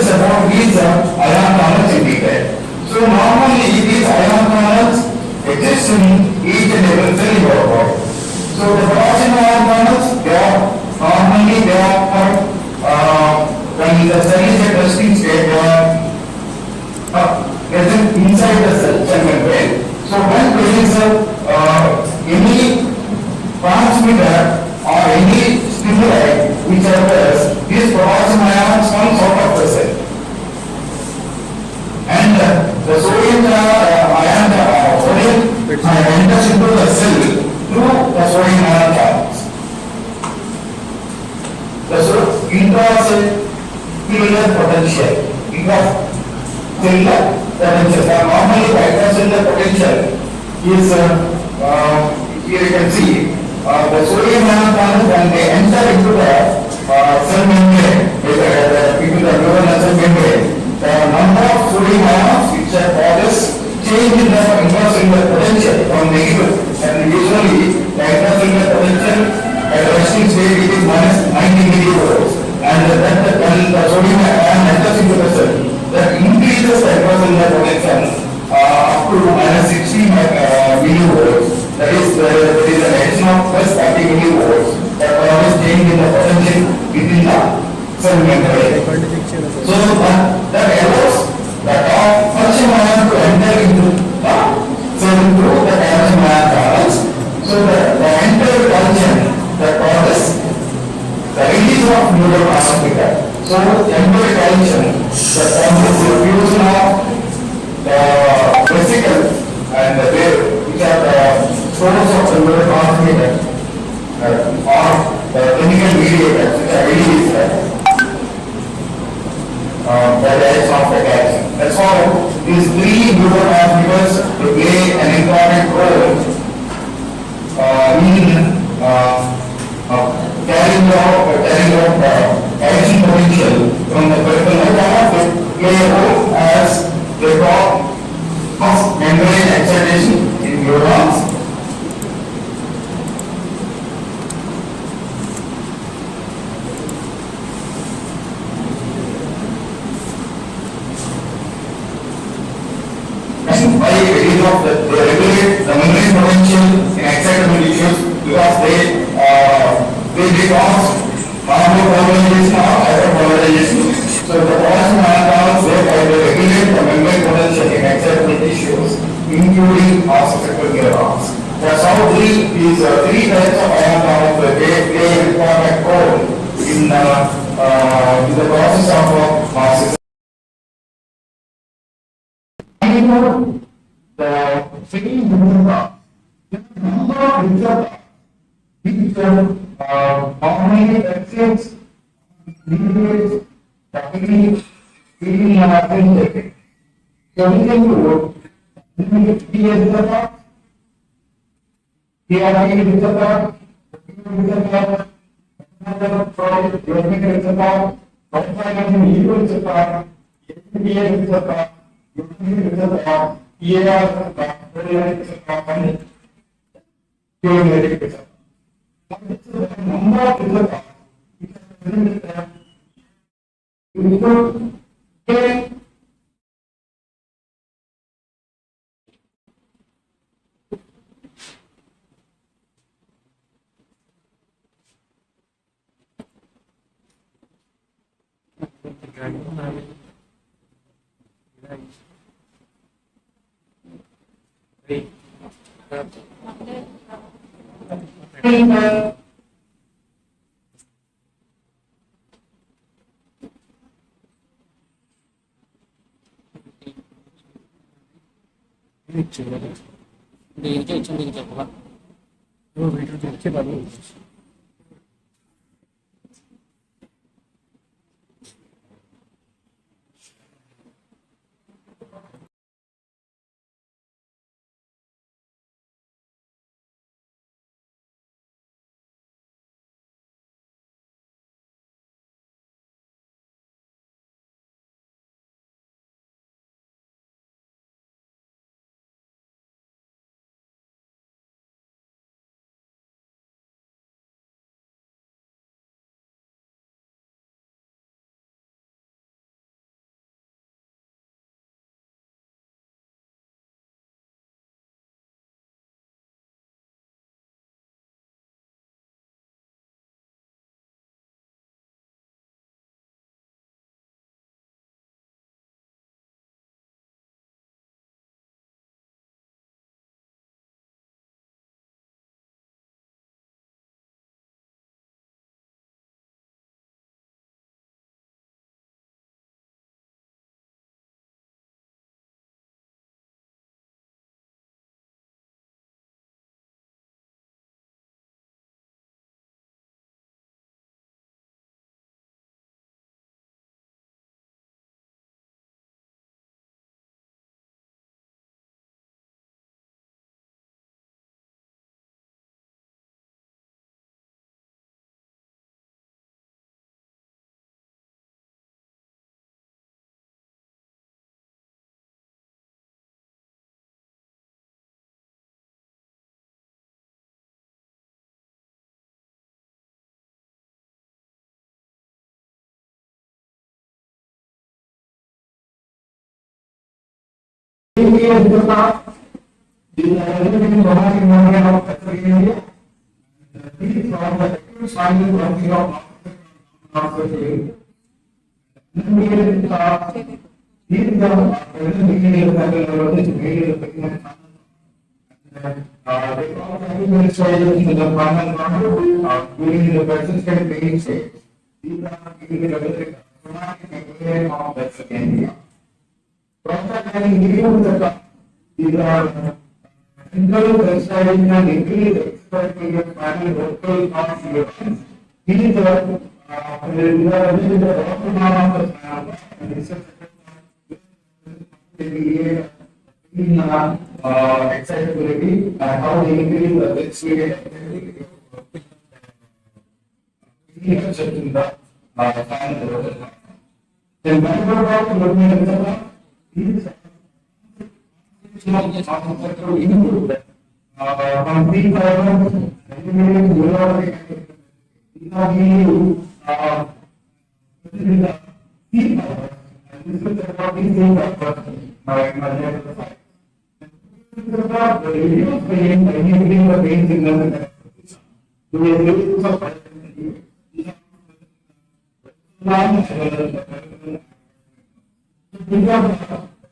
discuss about these ion channels in detail. So normally these ion channels exist in each and every cell in our body. So the production of ion channels, they are normally when the cell is at resting state, they are present inside the cell membrane. So when there is any transmitter or any stimuli which occurs, these production ions comes out of the cell. And the sodium enters into the cell through the sodium ion channels. The intracellular potential, normally the intracellular potential is here you can see the sodium ion channels when they enter into the cell membrane, into the neuronal cell membrane, the number of sodium ions which causes change in the intracellular potential from negative, and usually the intracellular potential at the resting state it is minus 90 millivolts, and then when the sodium ion enters into the cell, that increases the intracellular potential up to minus 60 millivolts. That is, there is an addition of plus 30 millivolts that causes change in the potential within the cell membrane. So that allows the calcium ion to enter into the cell through the calcium ion channels. So the entire calcium that causes the release of neurotransmitter. So entire calcium that causes the fusion of the vesicles and the wave, which are the source of the neurotransmitter or the chemical mediators which are released by the action of the calcium. That's why these three neurotransmitters play an important role in carrying out calcium potential from the peripheral neuron. They play a role as they cause membrane excitation in neurons. By release of they regulate the membrane potential in excitable tissues because they cause normopolarization or hyperpolarization. So the calcium ion channels they regulate the membrane potential in excitable tissues, including susceptible neurons. That's how these three types of ion channels play an important role in the process of process. The second number of receptors which normally exchange mediates the feeling and attention. So we can do be a receptor, PRP receptor, receptor, receptor, receptor, receptor, during the persistent pain stage. These are the these are internal prescribing and increase expert period panel local contributions. These are excitability and how they increase the experience. In the then microbiome looking at the these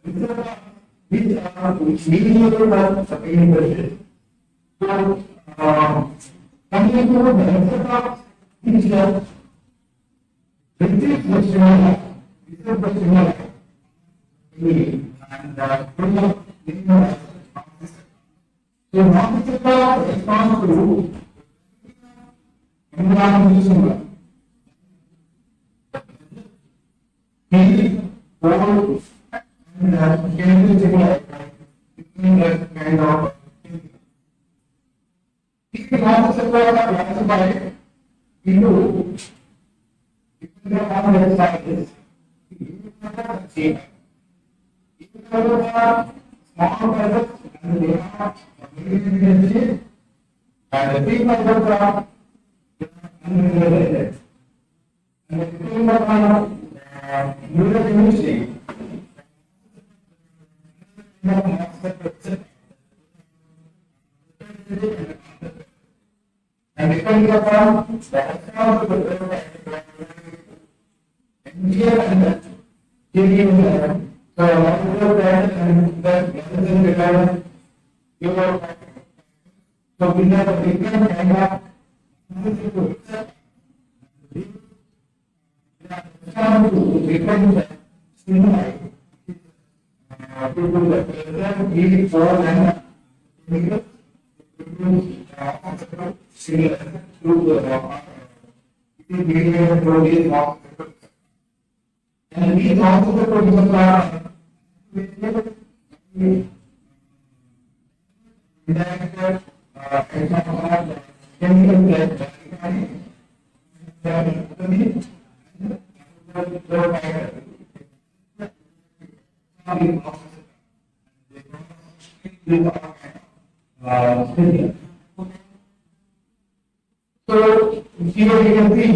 include complete fiber, which mediator of sustainability. So, coming to the benefit of teacher, this is the similar, and so non-physical response to environmental cold and chemical kind of these non-physical are classified into different sizes. Small fibers and they are unrelated, and the big fibers are unrelated. And the big fibers are neurochemistry. And depending upon the account of the and so so we have a different kind of different stimuli to for and similar to and these also the proteins are so here you can see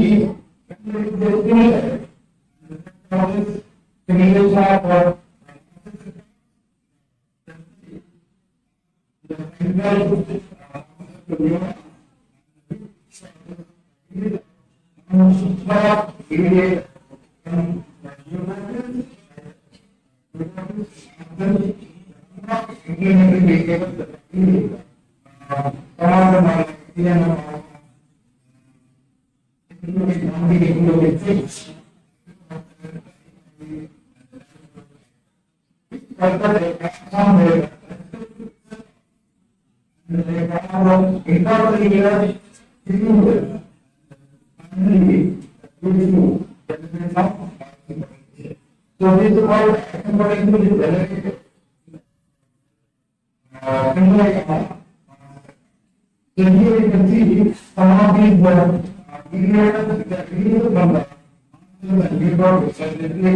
so this is called according to the related so here you can see some of these mediators that release from the and we got which are literally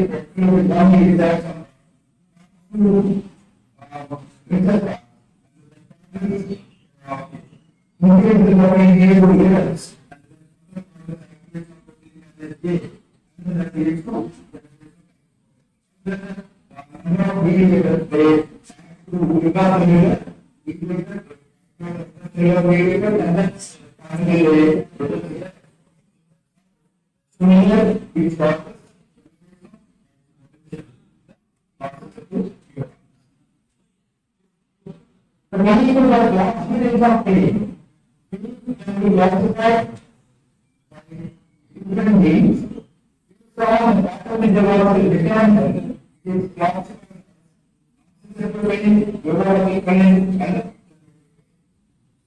long that moving the body into years many people are classified of pain. Can be classified by different names. From pathophysiological mechanism, it is classified pain, neurological pain, and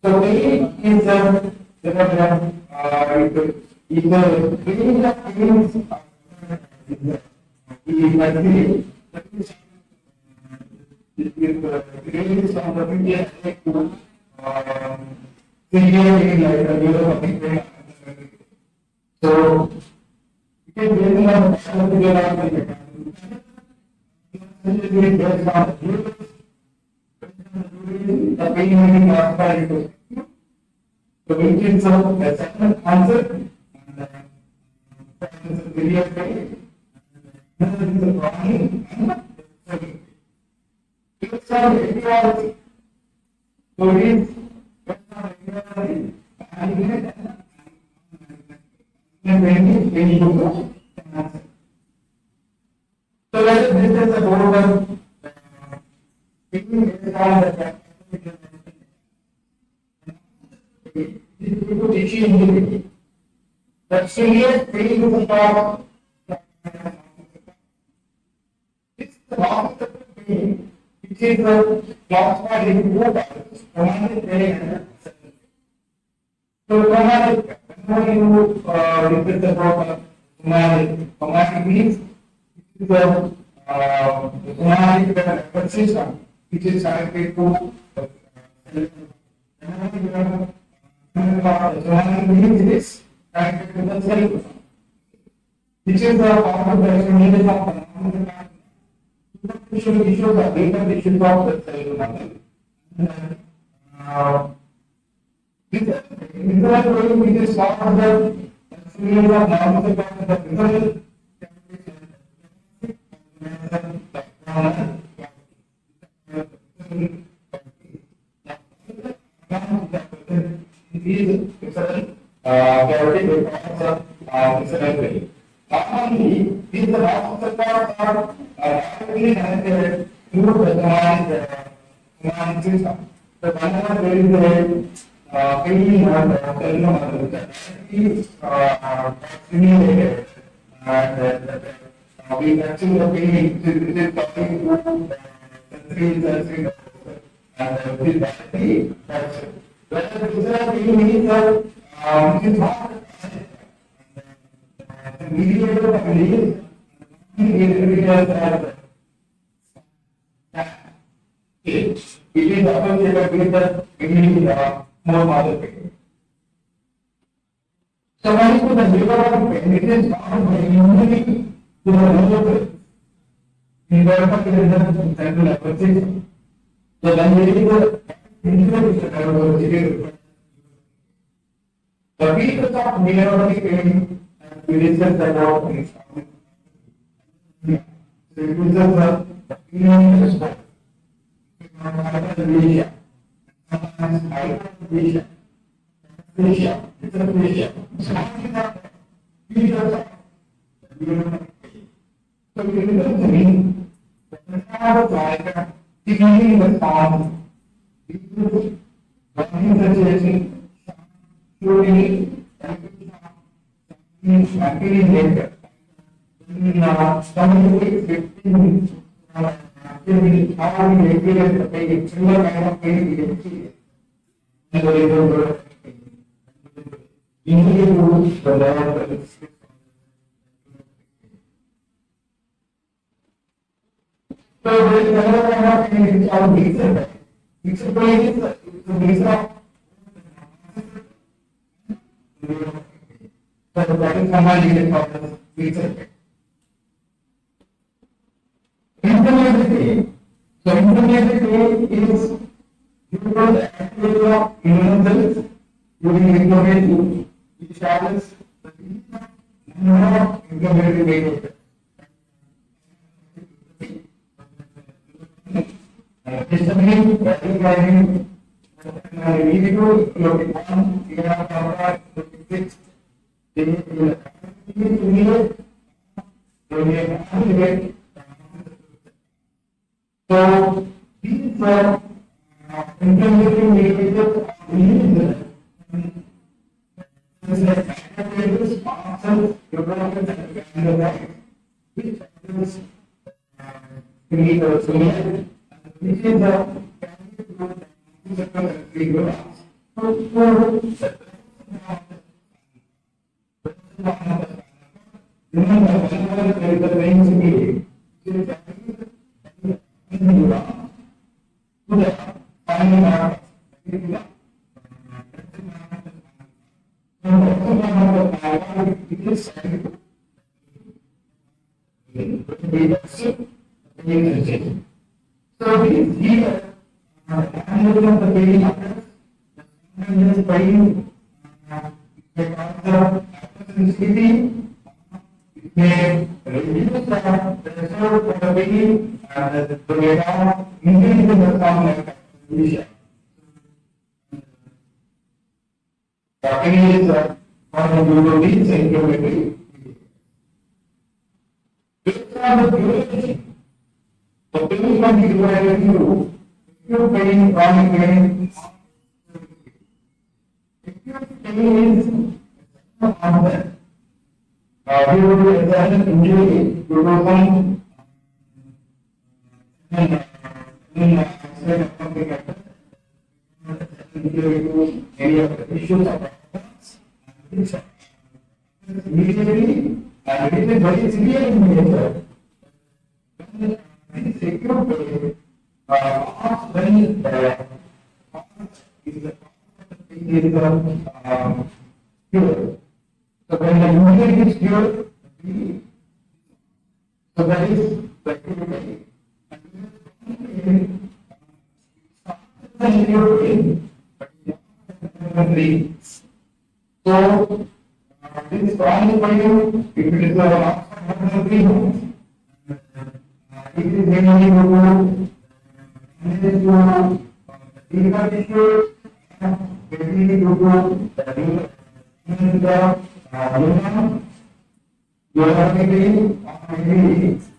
so pain is either pain of pains is from the previous to severe pain like the neuropathic pain. So it is based on pathophysiological mechanism. Based on the pain may be classified into so which is a second answer and severe pain and is a chronic and based on etiology. So it is based on etiology and when you answer. So let us discuss about the pain based on the tissue injury. The serious pain is about it's the loss of the pain, which is classified into two types, traumatic pain and secondary. So traumatic, when you discuss about traumatic means it is the traumatic nervous system, which is connected to traumatic means it is connected to the cellular, which is the composition of the issues of later issues of the cellular. This is part of the series of normal the Normally, these receptors are directly connected to the command system. So whenever there is a pain or cellular directly stimulated, and we achieve the pain which is talking to the sensory and this directly action. Whether the physical pain is not mediator of release, it is associated with the immunity more mother pain. So when it is the neural pain, it is found by immunity to the nervous in the central nervous system. So when there is the injury to the nervous system, the features of neurotic pain we discussed about this. So it is the immune response. Hyperplasia, sometimes hyperplasia, anesthesia, dysphagia. So it is mean the kind like immune response, burning sensation, shooting, actually later. Some weeks, 15 actually, how we experience the pain, similar kind of pain we experience. And the result injury to the nerve. So there is another kind of pain which is called Aicet. Aicet pain is the mixture of so that is common of the Aicet. Inflammatory pain. So inflammatory pain is due to the activity of immune cells during inflammation, which causes the number of inflammatory pain. So these inflammatory mediators are released sponsors development and which is create a solution, which is so these here analysis of the baby occurs, the brain sensitivity, it may reduce the pressure for the baby and the data increase the sound like condition. Second is one of the inflammatory. Based on the duration, the pain can be divided into acute pain, chronic pain. Acute pain is constant. Due to exertion injury, due to some something like that, injury to any of the issues of immediately, and it is very severe in nature. This acute pain, when the cured. So when the injury is cured, so that is the acute pain. So this is chronic pain. If it is a 3 months, it is mainly due to liver tissue, mainly due to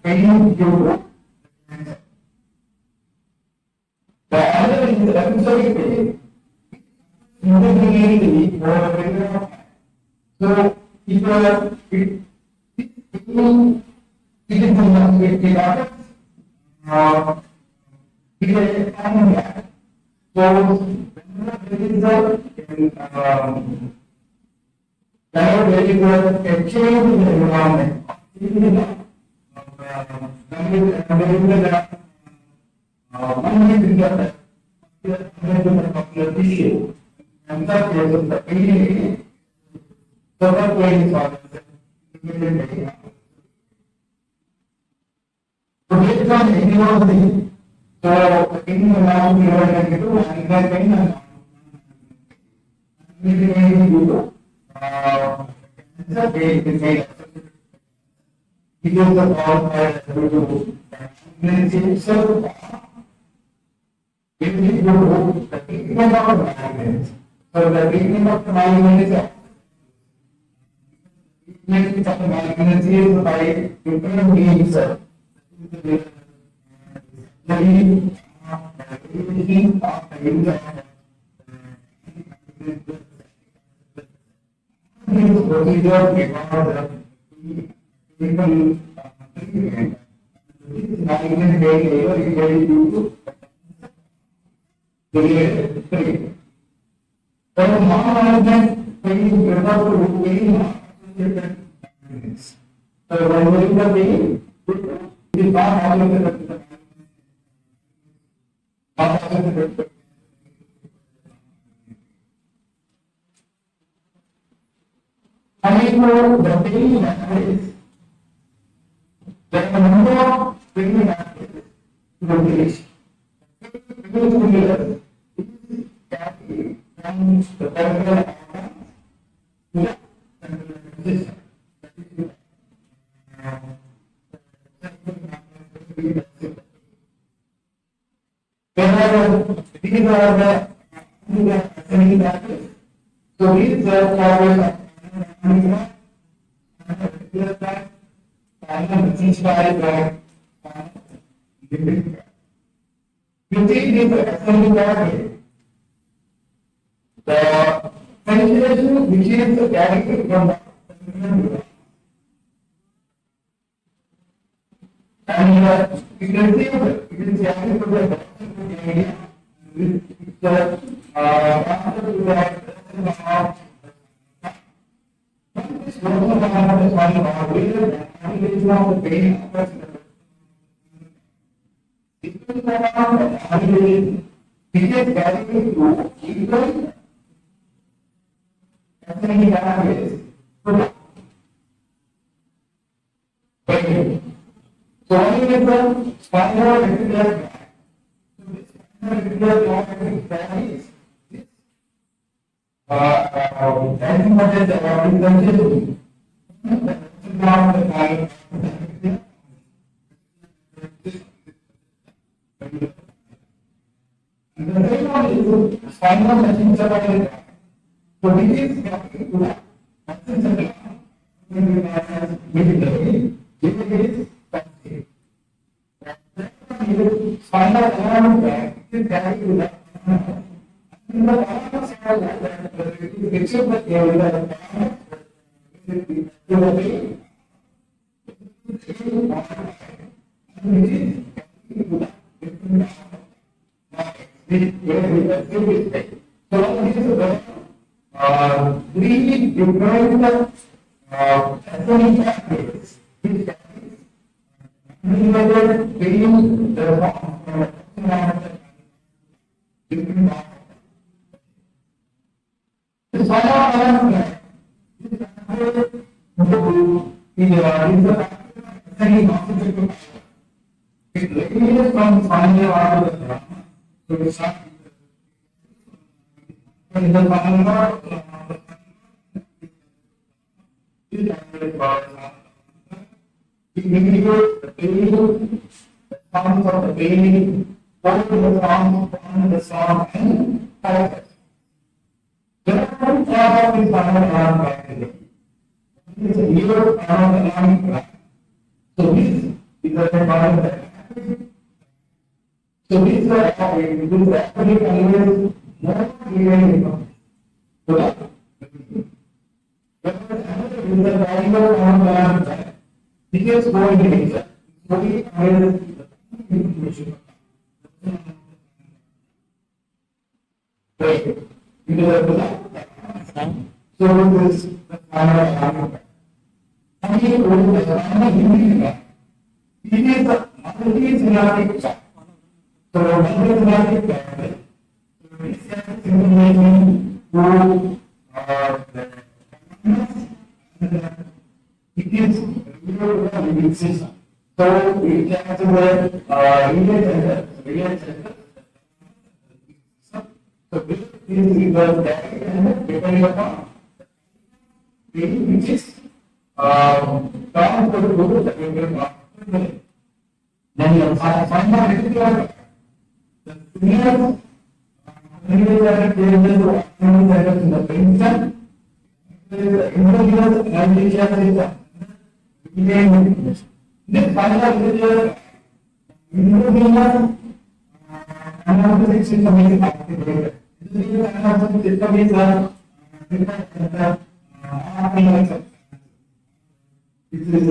pain due to the other is the episodic pain. Immediately for a period of time. So if it happens, it is common gap. So whenever there is a change in the environment, tissue, and that is the pain. So that pain is always so based on any of these, so the pain will now be divided into and that pain and due to cancer pain is made it is the cause due to pregnancy itself. It is due to the treatment of the malignancy. So the treatment of the malignancy of the malignancy is by different means. Procedure because people treatment. Malignant behavior is very due to related treatment. So non-malignant pain refers to pain associated with. So when there is a pain, it is not associated with the coming to the pain pathways, there are a number of pain pathways to the village. Stimulus is carried from the peripheral organs to the central nervous system. There ascending pathways. So these pathways are you take this ascending pathway, the sensation which is carried from the and you can see it is carried to the area with the after you have this also one of the one of the pain it is carried to equal ascending pathways. So what is the spinal reticular tract? So this spinal reticular tract is this. Anything that is inconsistency. And the second one is spinal mesencephalous tract. So this is connected to the mesencephalous tract. This is spinal alignment tract is carried to the in the thalamus cell that it is the three different ascending pathways which being the spinal alignment tract it radiates from spinal cord to the brain. So it starts in the spinal cord. It indicates the pain, the sounds of the pain, both the sound and characters. There are two parts of the spinal cord bacteria. It is a liver spinal alignment tract. So this is a part of the so this actually conveys more clearly. So that is the triangle on the this is going to nature. So we conveys information. Right. Into the so this is the final alignment. And here we have the final it is the multi-synaptic tract. So multi-synaptic tract is stimulating to it is regular to the limbic system. So it can to the immediate center. So this is the direct and depending upon which is transferred to the secondary. Then you find out the senior changes in the brain cell. Individual analgesia system. This final individual analgesic system is activated. This analgesic system is this is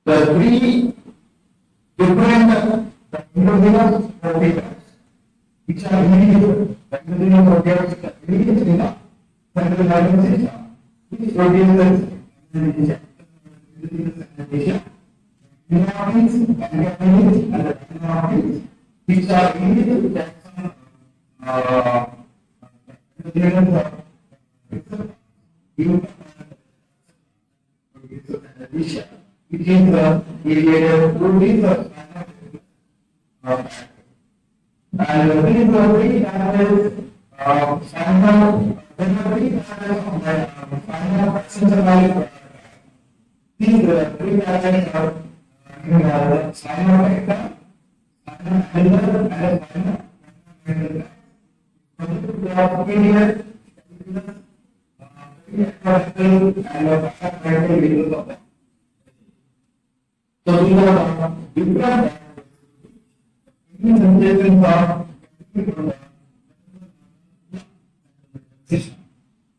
the three different endogenous proteins which are immediate endogenous proteins in the central nervous system. These proteins are which are immediate to which is the mediator proteins and these are three pathways spinal these three patterns are cellular cellular so these are different mutations are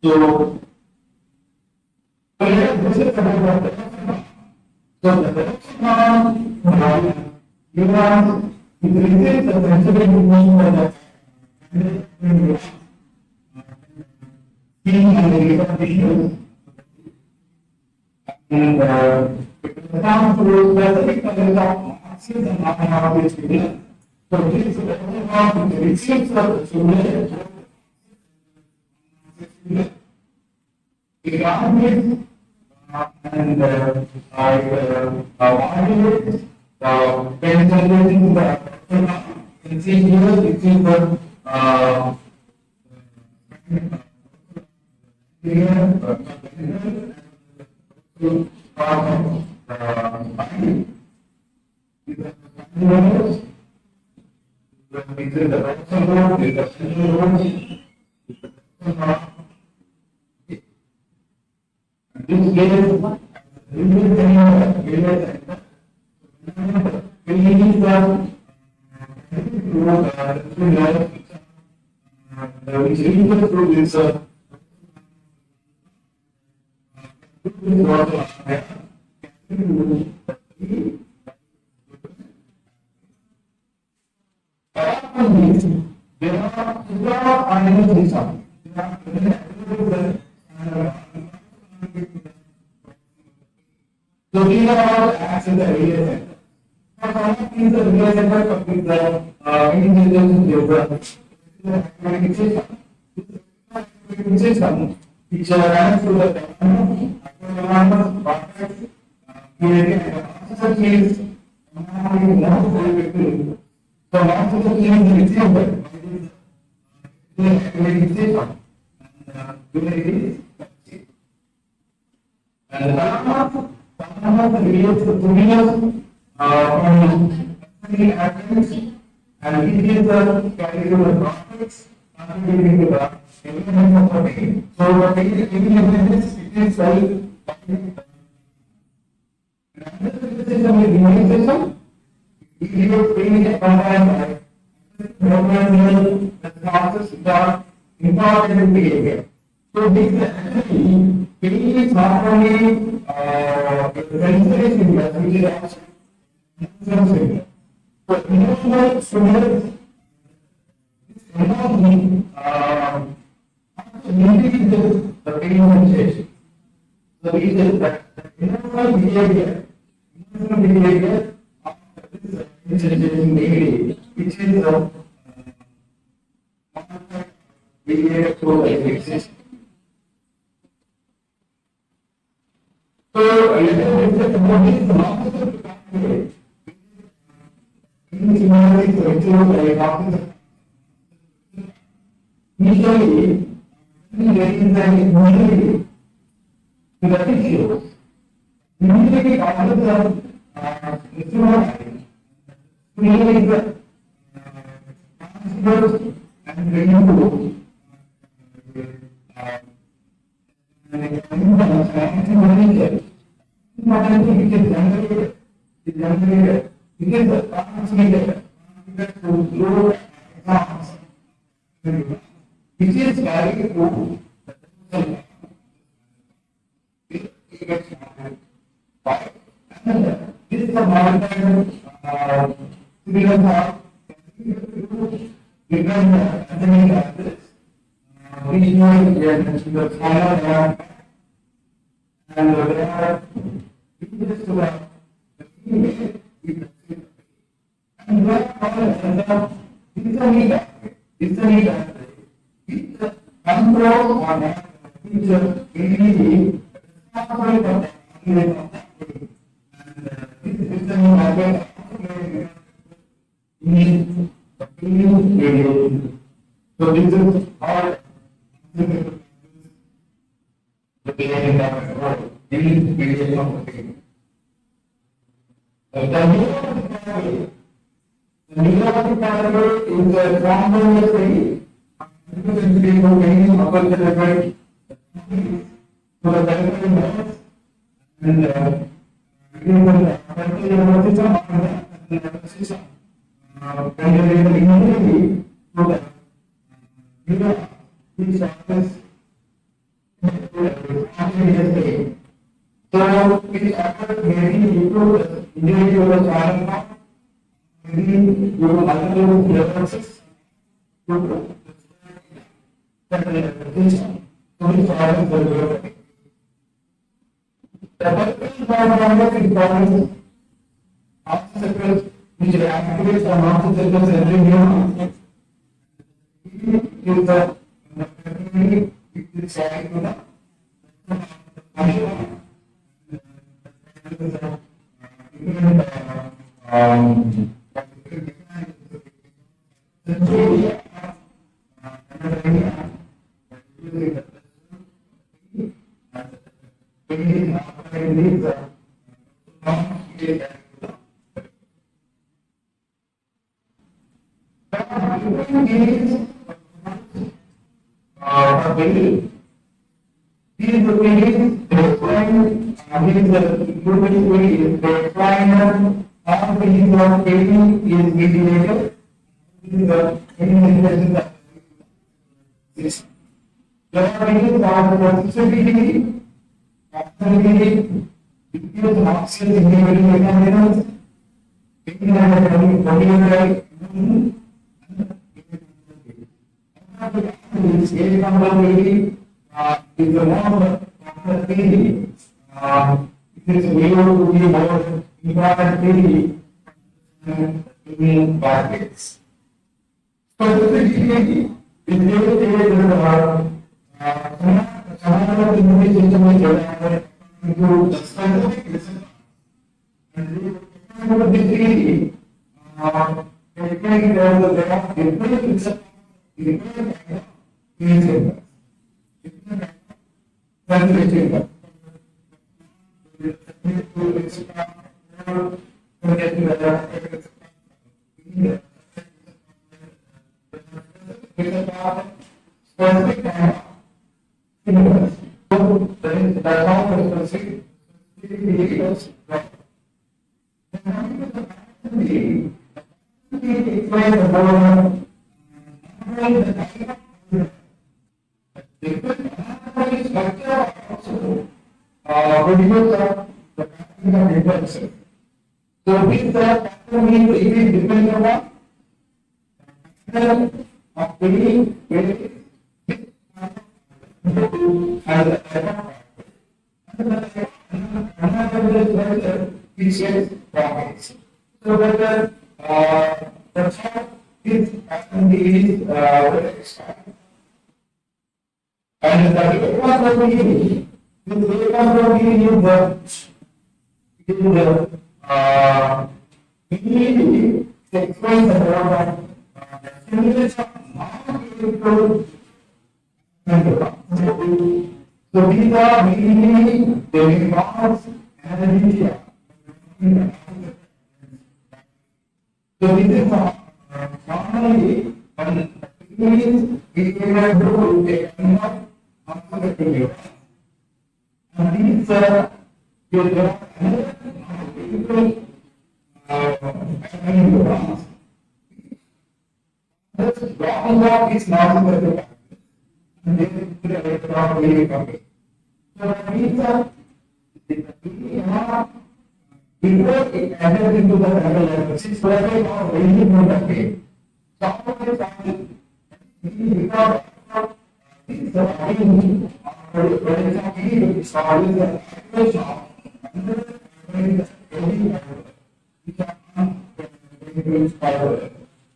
so so the neurons it receives the sensory information from the skin and the liver tissues and it comes to specific kinds of axes and non-axis signals. So this is the neuron which receives the stimulus it transmits and modulates when generating the can see here this is the which reaches through this there are animals so these are all acts in the area center. These are area center with the intelligence system which runs through the autonomous process creating a processor keys so most of the keys received by the activating system and the autonomous relates to stimulus from atoms and it is the cellular process contributing to the element of the brain. So the element it is cell. Another system is immune system. It is being combined by neuronal responses which are important in behavior. So this actually pain is not only sensory stimulus which is also emotional stimulus. So emotional stimulus the pain sensation. So it is the emotional behavior of this sensation mainly, which is the behavior through the existence. So let us discuss about this pharmaceutical pathway. Initially, there is an immunity to the tissue. Immunity causes the create the transfers and remove it is the transmitter to grow exams which is carried through the and this is the modified similar part different anatomic aspects which are the smaller and there are changes to the and what is the need it control on feature mainly responsible for the and this system is always in radio. So this is all the behavior mediation of protein. The neurologic pathway is the spontaneously upper cerebral to the cerebral nerves and nervous system and the nervous system. When there is an immunity to the neuron, which happens spontaneously. So it occurs maybe due to the injury to the spinal cord, maybe due to multiple differences to the nervous system. So it causes the neuropathy. The first part is called receptors, which activates the receptors every neuron. It is the it is adding to the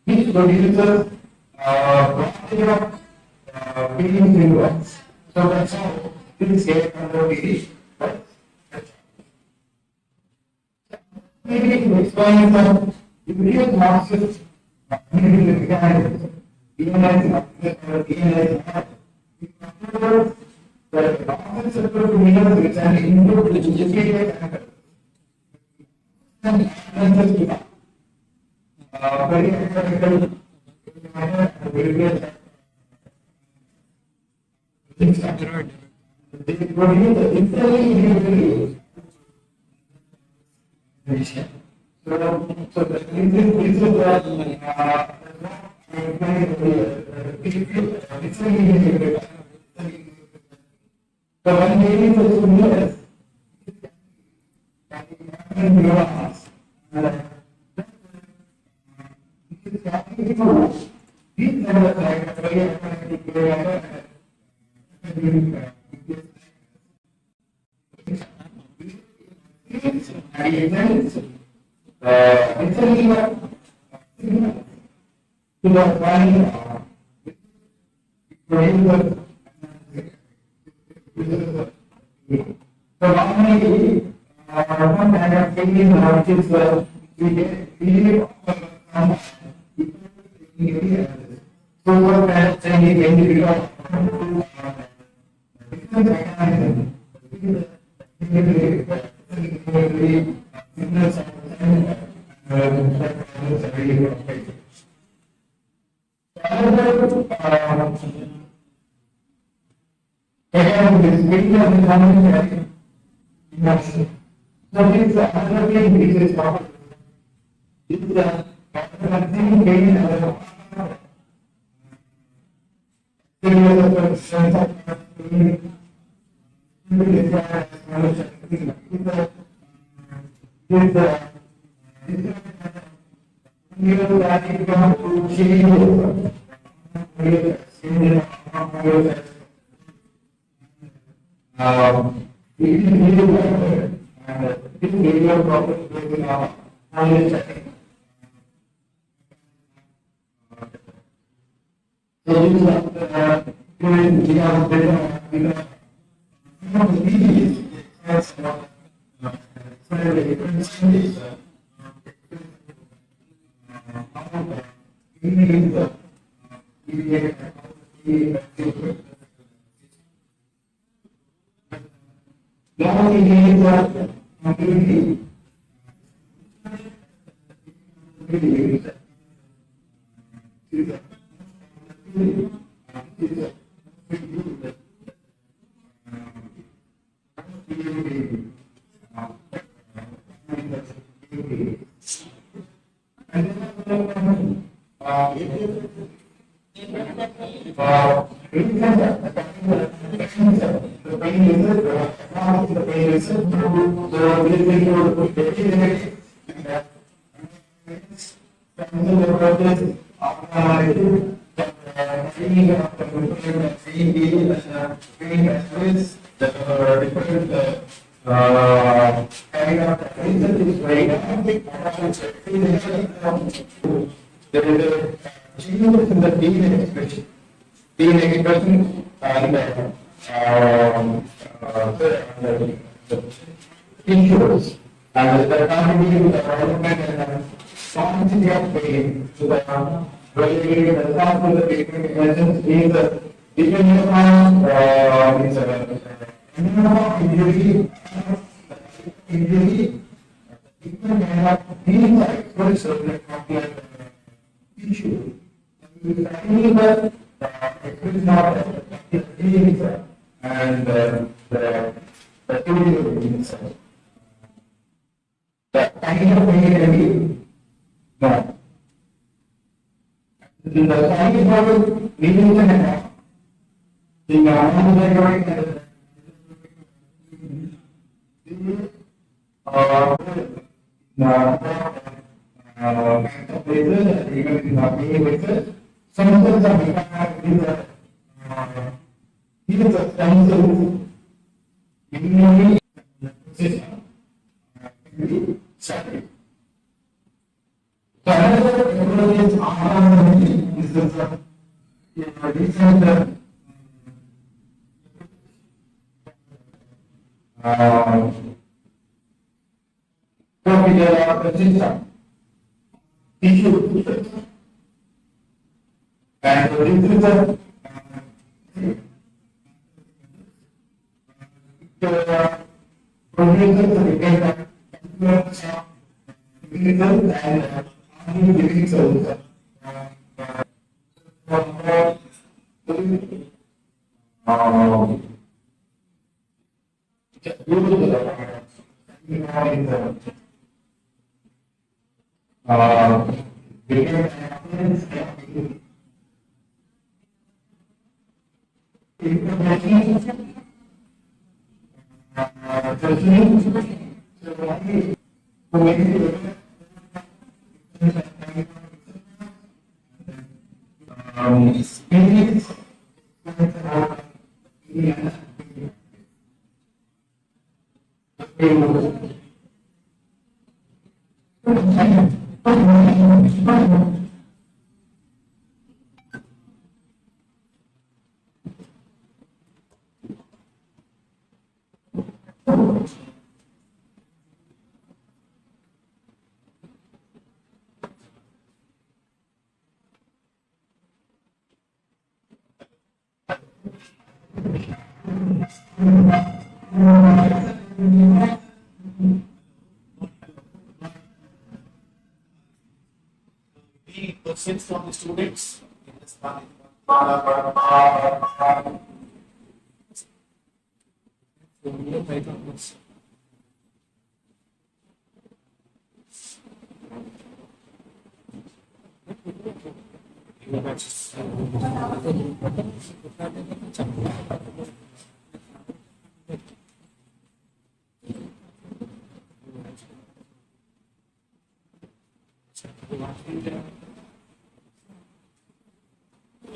which produces feelings in words. So that's how this get under the maybe to explain the immediate Marxist mechanism, even as the Marxist receptor means it's an input which is generated very economical they produce the internally so the so when meeting the stimulus, neurons, these neurons like very to the one so normally, one kind of thinking which is we so what kind of training can be become again, this video of the community emotion. So this is another thing which is powerful. This is another thing gain another issues and the contribution to the development and quantity of pain to the related the response to the treatment interventions is depending upon injury, treatment may not be like very certain complex issue. Finally, the it is not and the inside. The kind of pain can be no. The Chinese model leading the hand. The non-regulatory sometimes the stencil immunity system be separate. So another technology is the recent the system tissue and this is the Producers depend on chemicals and living cells. Any questions from the students in this part?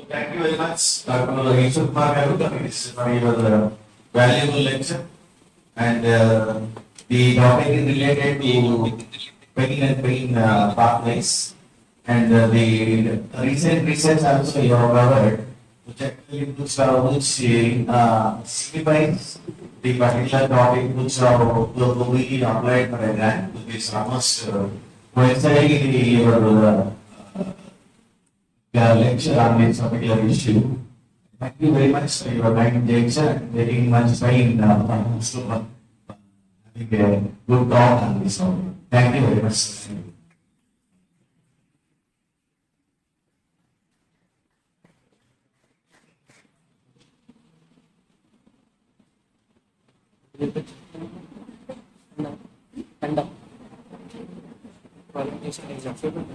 Thank you very much, Dr. Aicet for your valuable lecture. And the topic is related to pain and pain pathways. And the recent research also you have covered, which actually signifies the particular topic which will be applied for a grant, which is almost coinciding your lecture on this particular issue. Thank you very much for your kind lecture and very much fine having a good talk on this topic. Thank you very much. Qualification is acceptable.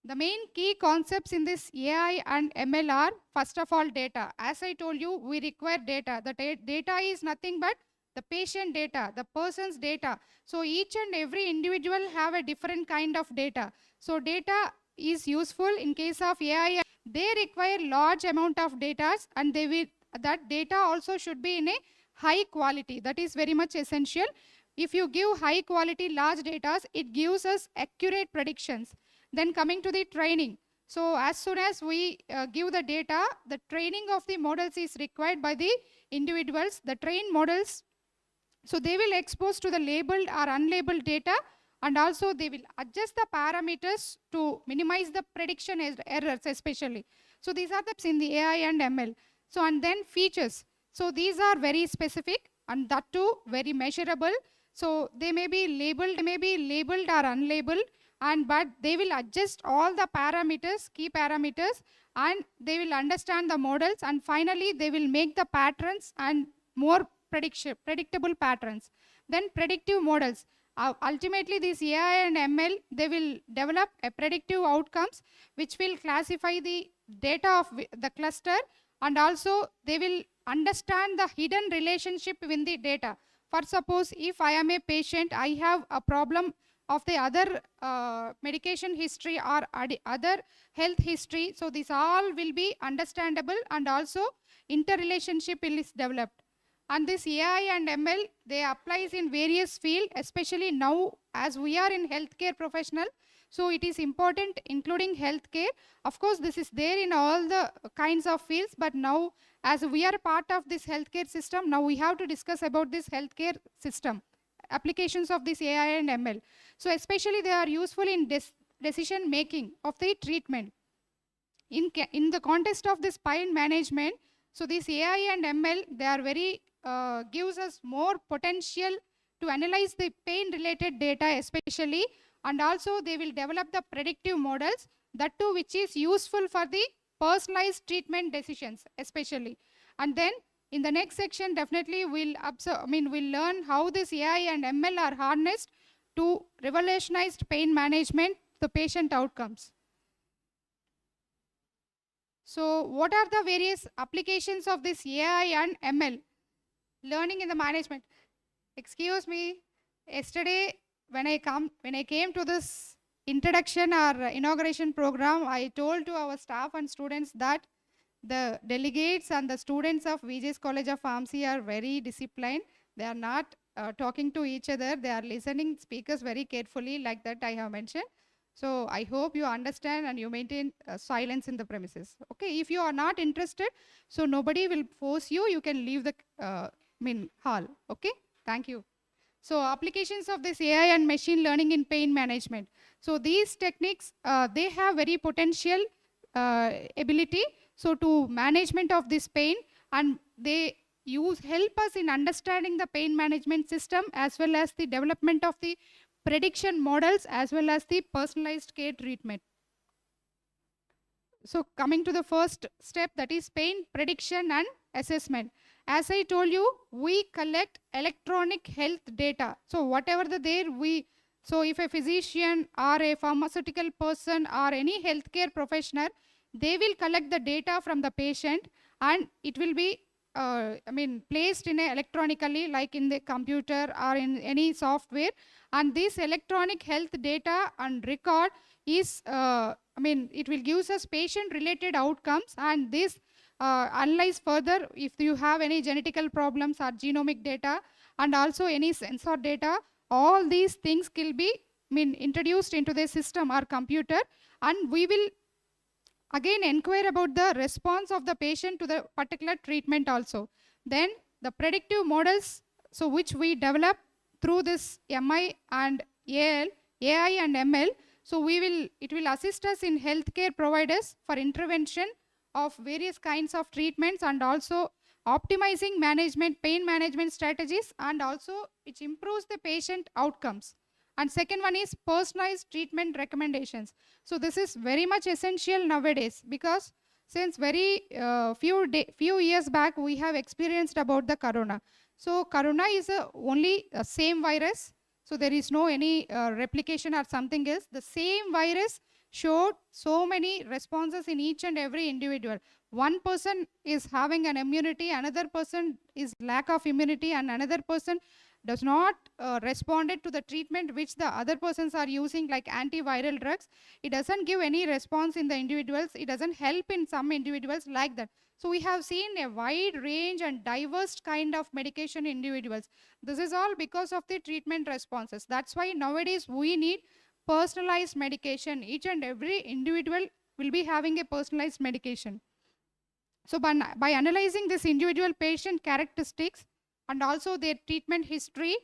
The main key concepts in this AI and ML are, first of all, data. As I told you, we require data. The data is nothing but the patient data, the person's data. So each and every individual have a different kind of data. So data is useful in case of AI. They require large amount of data, and that data also should be in a high quality. That is very much essential. If you give high quality large data, it gives us accurate predictions. Then coming to the training. So as soon as we give the data, the training of the models is required by the individuals. The trained models, so they will expose to the labeled or unlabeled data, and also they will adjust the parameters to minimize the prediction errors especially. So these are the in the AI and ML. So and then features. So these are very specific, and that too very measurable. So they may be labeled or unlabeled, but they will adjust all the parameters, key parameters, and they will understand the models, and finally they will make the patterns and more predictable patterns. Then predictive models. Ultimately, these AI and ML, they will develop a predictive outcomes which will classify the data of the cluster, and also they will understand the hidden relationship within the data. For suppose, if I am a patient, I have a problem of the other medication history or other health history. So this all will be understandable, and also interrelationship is developed. And this AI and ML, they applies in various fields, especially now as we are in healthcare professional. So it is important, including healthcare. Of course, this is there in all the kinds of fields, but now as we are part of this healthcare system, now we have to discuss about this healthcare system, applications of this AI and ML. So especially they are useful in decision making of the treatment. In the context of this pain management, so this AI and ML, they are very, gives us more potential to analyze the pain related data especially, and also they will develop the predictive models, that too which is useful for the personalized treatment decisions especially. And then in the next section, definitely we'll learn how this AI and ML are harnessed to revolutionize pain management, the patient outcomes. So what are the various applications of this AI and ML? Learning in the management. Excuse me, yesterday when I came to this introduction or inauguration program, I told to our staff and students that the delegates and the students of VJ's College of Pharmacy are very disciplined. They are not talking to each other. They are listening speakers very carefully, like that I have mentioned. So I hope you understand and you maintain silence in the premises. Okay, if you are not interested, so nobody will force you. You can leave the hall. Okay, thank you. So applications of this AI and machine learning in pain management. So these techniques, they have very potential ability. So to management of this pain, and they help us in understanding the pain management system, as well as the development of the prediction models, as well as the personalized care treatment. So coming to the first step, that is pain prediction and assessment. As I told you, we collect electronic health data. So whatever so if a physician or a pharmaceutical person or any healthcare professional, they will collect the data from the patient, and it will be placed in electronically, like in the computer or in any software. And this electronic health data and record is, it will give us patient related outcomes, and this analyze further if you have any genetical problems or genomic data, and also any sensor data. All these things will be introduced into the system or computer, and we will again inquire about the response of the patient to the particular treatment also. Then the predictive models, so which we develop through this MI and AI and ML. So it will assist us in healthcare providers for intervention of various kinds of treatments, and also optimizing pain management strategies, and also which improves the patient outcomes. And second one is personalized treatment recommendations. So this is very much essential nowadays, because since very few years back we have experienced about the corona. So corona is only a same virus. So there is no any replication or something else. The same virus showed so many responses in each and every individual. One person is having an immunity, another person is lack of immunity, and another person does not responded to the treatment which the other persons are using, like antiviral drugs. It doesn't give any response in the individuals. It doesn't help in some individuals, like that. So we have seen a wide range and diverse kind of medication in individuals. This is all because of the treatment responses. That's why nowadays we need personalized medication. Each and every individual will be having a personalized medication. So by analyzing this individual patient characteristics and also their treatment history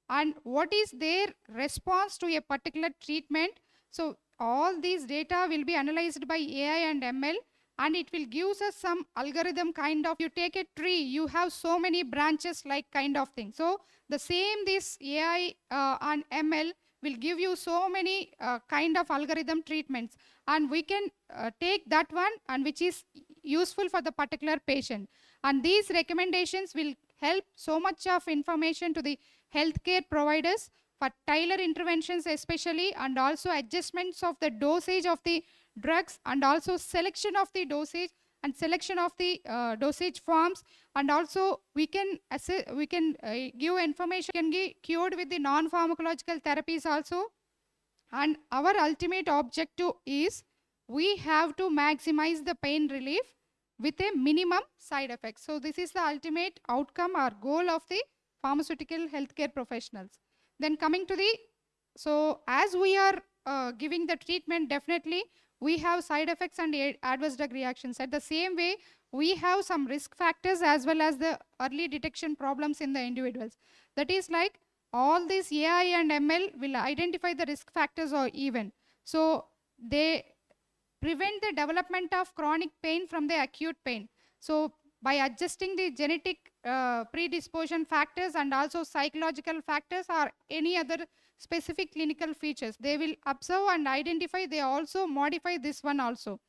and what is their response to a particular treatment, so all these data will be analyzed by AI and ML, and it will give us some algorithm kind of, you take a tree, you have so many branches like kind of thing. So the same this AI and ML will give you so many kind of algorithm treatments, and we can take that one and which is useful for the particular patient. And these recommendations will help so much of information to the healthcare providers for tailor interventions especially, and also adjustments of the dosage of the drugs, and also selection of the dosage and selection of the dosage forms, and also we can give information, can be cured with the non-pharmacological therapies also. And our ultimate objective is we have to maximize the pain relief with a minimum side effects. So this is the ultimate outcome or goal of the pharmaceutical healthcare professionals. Then coming to the, so as we are giving the treatment, definitely we have side effects and adverse drug reactions. At the same way, we have some risk factors as well as the early detection problems in the individuals. That is like all these AI and ML will identify the risk factors or even. So they prevent the development of chronic pain from the acute pain. So by adjusting the genetic predisposition factors and also psychological factors or any other specific clinical features, they will observe and identify, they also modify this one also.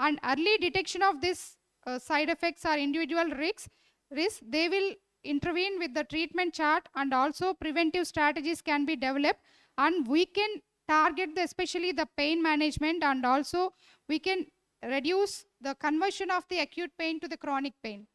And early detection of this side effects or individual risks, they will intervene with the treatment chart, and also preventive strategies can be developed, and we can target especially the pain management, and also we can reduce the conversion of the acute pain to the chronic pain.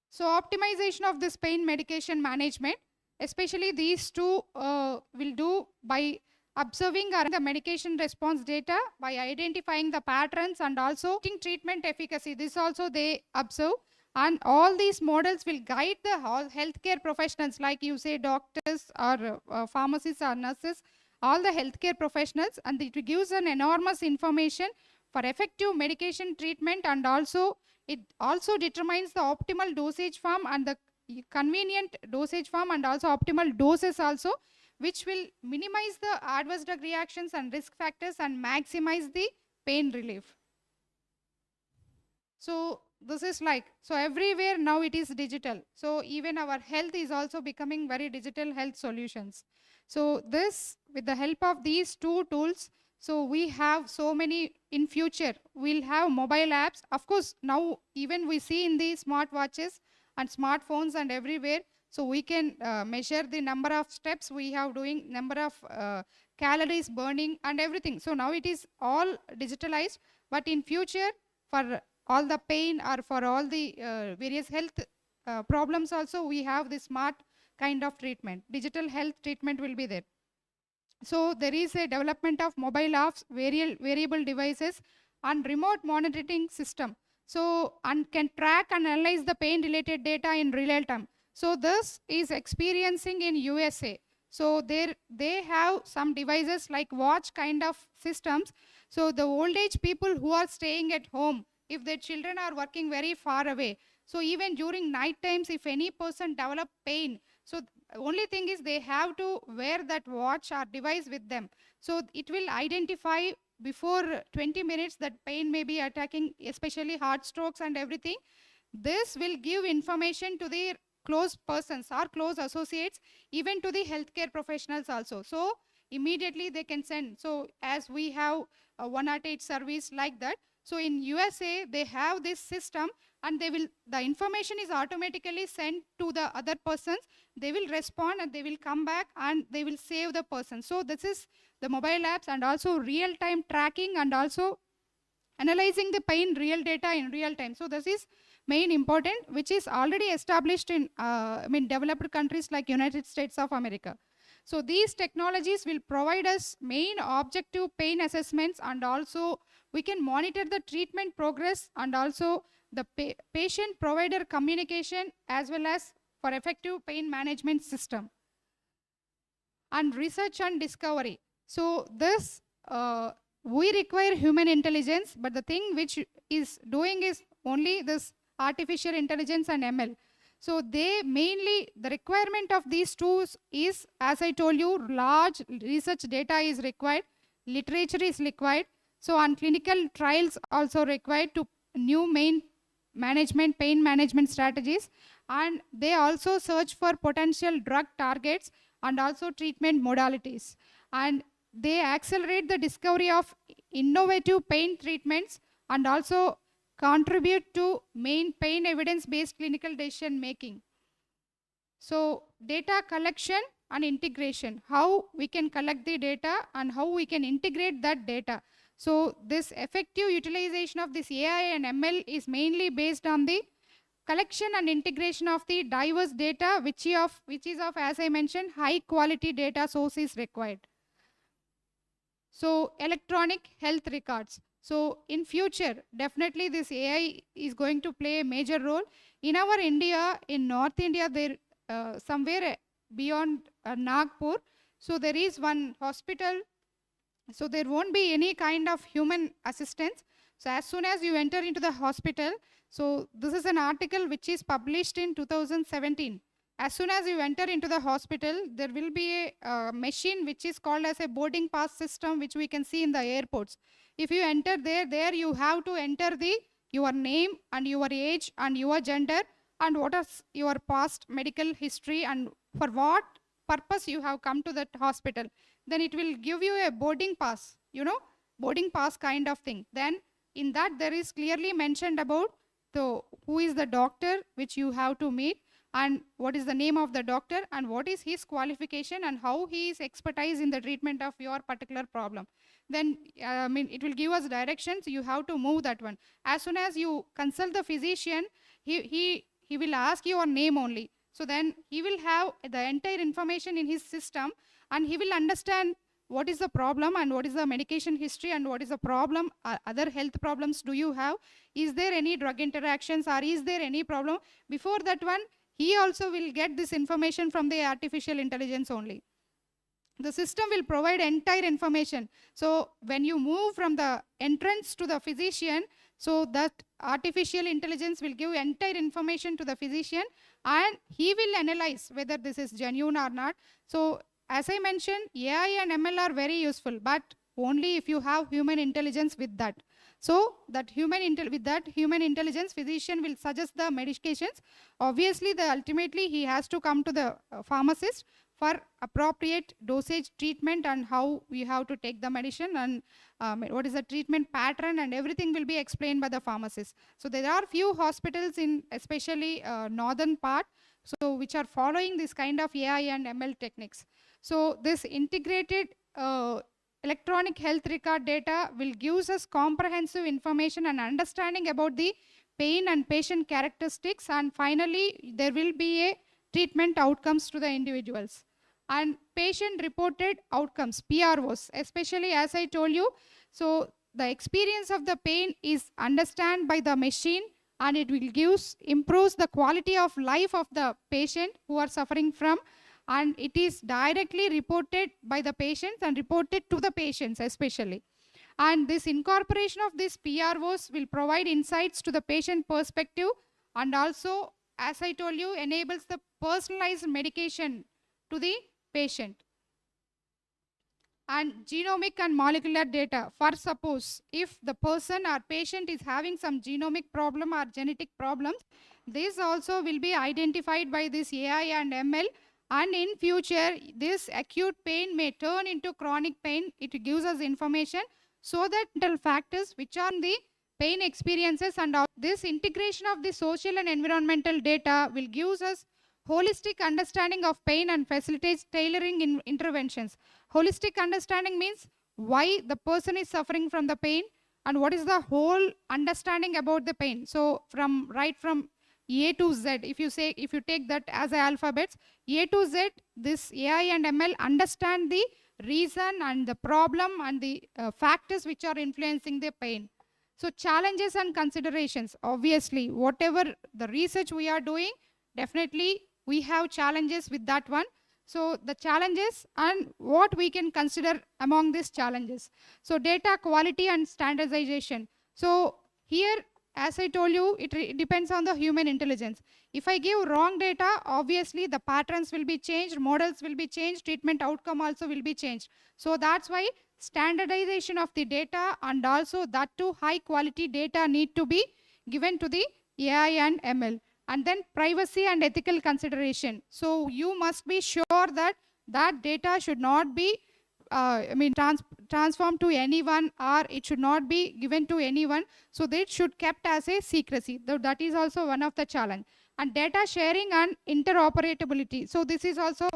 So optimization of this pain medication management, especially these two will do by observing the medication response data, by identifying the patterns, and also treatment efficacy. This also they observe. And all these models will guide the healthcare professionals, like you say doctors or pharmacists or nurses, all the healthcare professionals, and it gives an enormous information for effective medication treatment, and also it also determines the optimal dosage form and the convenient dosage form, and also optimal doses also, which will minimize the adverse drug reactions and risk factors and maximize the pain relief. So this is like, so everywhere now it is digital. So even our health is also becoming very digital health solutions. So this, with the help of these two tools, so we have so many in future, we'll have mobile apps. Of course, now even we see in the smartwatches and smartphones and everywhere, so we can measure the number of steps we have doing, number of calories burning and everything. So now it is all digitalized, but in future for all the pain or for all the various health problems also, we have the smart kind of treatment. Digital health treatment will be there. So there is a development of mobile apps, variable devices, and remote monitoring system. So, and can track and analyze the pain related data in real time. So this is experiencing in USA. So there they have some devices like watch kind of systems. So the old age people who are staying at home, if their children are working very far away, so even during night times, if any person develop pain, so only thing is they have to wear that watch or device with them. So it will identify before 20 minutes that pain may be attacking, especially heart strokes and everything. This will give information to the close persons or close associates, even to the healthcare professionals also. So immediately they can send. So as we have a 108 service like that, so in USA they have this system, and the information is automatically sent to the other persons. They will respond and they will come back and they will save the person. So this is the mobile apps, and also real-time tracking, and also analyzing the pain real data in real time. So this is main important, which is already established in developed countries like United States of America. So these technologies will provide us main objective pain assessments, and also we can monitor the treatment progress, and also the patient provider communication, as well as for effective pain management system. And research and discovery. So this we require human intelligence, but the thing which is doing is only this artificial intelligence and ML. So they mainly, the requirement of these tools is, as I told you, large research data is required, literature is required, so and clinical trials also required to new pain management strategies, and they also search for potential drug targets and also treatment modalities. And they accelerate the discovery of innovative pain treatments, and also contribute to main pain evidence-based clinical decision making. So data collection and integration, how we can collect the data and how we can integrate that data. So this effective utilization of this AI and ML is mainly based on the collection and integration of the diverse data, which is of, as I mentioned, high quality data source is required. So electronic health records. So in future, definitely this AI is going to play a major role. In our India, in North India, there somewhere beyond Nagpur, so there is one hospital. So there won't be any kind of human assistance. So as soon as you enter into the hospital, so this is an article which is published in 2017. As soon as you enter into the hospital, there will be a machine which is called as a boarding pass system, which we can see in the airports. If you enter there you have to enter your name and your age and your gender and what is your past medical history and for what purpose you have come to that hospital. Then it will give you a boarding pass, boarding pass kind of thing. Then in that there is clearly mentioned about who is the doctor which you have to meet, and what is the name of the doctor, and what is his qualification, and how he is expertise in the treatment of your particular problem. Then it will give us directions. You have to move that one. As soon as you consult the physician, he will ask your name only. So then he will have the entire information in his system, and he will understand what is the problem and what is the medication history and what is the problem, other health problems do you have, is there any drug interactions, or is there any problem. Before that one, he also will get this information from the artificial intelligence only. The system will provide entire information. So when you move from the entrance to the physician, so that artificial intelligence will give entire information to the physician, and he will analyze whether this is genuine or not. So as I mentioned, AI and ML are very useful, but only if you have human intelligence with that. So that human intelligence, physician will suggest the medications. Obviously, ultimately he has to come to the pharmacist for appropriate dosage, treatment, and how we have to take the medicine, and what is the treatment pattern, and everything will be explained by the pharmacist. So there are few hospitals in especially northern part, so which are following this kind of AI and ML techniques. So this integrated electronic health record data will give us comprehensive information and understanding about the pain and patient characteristics, and finally there will be a treatment outcomes to the individuals. And patient reported outcomes, PROs, especially as I told you, so the experience of the pain is understood by the machine, and it will improves the quality of life of the patient who are suffering from, and it is directly reported by the patients and reported to the patients especially. And this incorporation of these PROs will provide insights to the patient perspective, and also, as I told you, enables the personalized medication to the patient. And genomic and molecular data, for suppose if the person or patient is having some genomic problem or genetic problems, this also will be identified by this AI and ML, and in future this acute pain may turn into chronic pain. It gives us information so that mental factors which are in the pain experiences, and this integration of the social and environmental data will give us holistic understanding of pain and facilitates tailoring in interventions. Holistic understanding means why the person is suffering from the pain and what is the whole understanding about the pain. So from A to Z, if you take that as alphabets, A to Z, this AI and ML understand the reason and the problem and the factors which are influencing the pain. So challenges and considerations, obviously, whatever the research we are doing, definitely we have challenges with that one. So the challenges and what we can consider among these challenges. So data quality and standardization. So here, as I told you, it depends on the human intelligence. If I give wrong data, obviously the patterns will be changed, models will be changed, treatment outcome also will be changed. So that's why standardization of the data and also that too high quality data need to be given to the AI and ML. And then privacy and ethical consideration. So you must be sure that that data should not be transformed to anyone, or it should not be given to anyone. So that should kept as a secrecy. That is also one of the challenge. And data sharing and interoperability. So this is also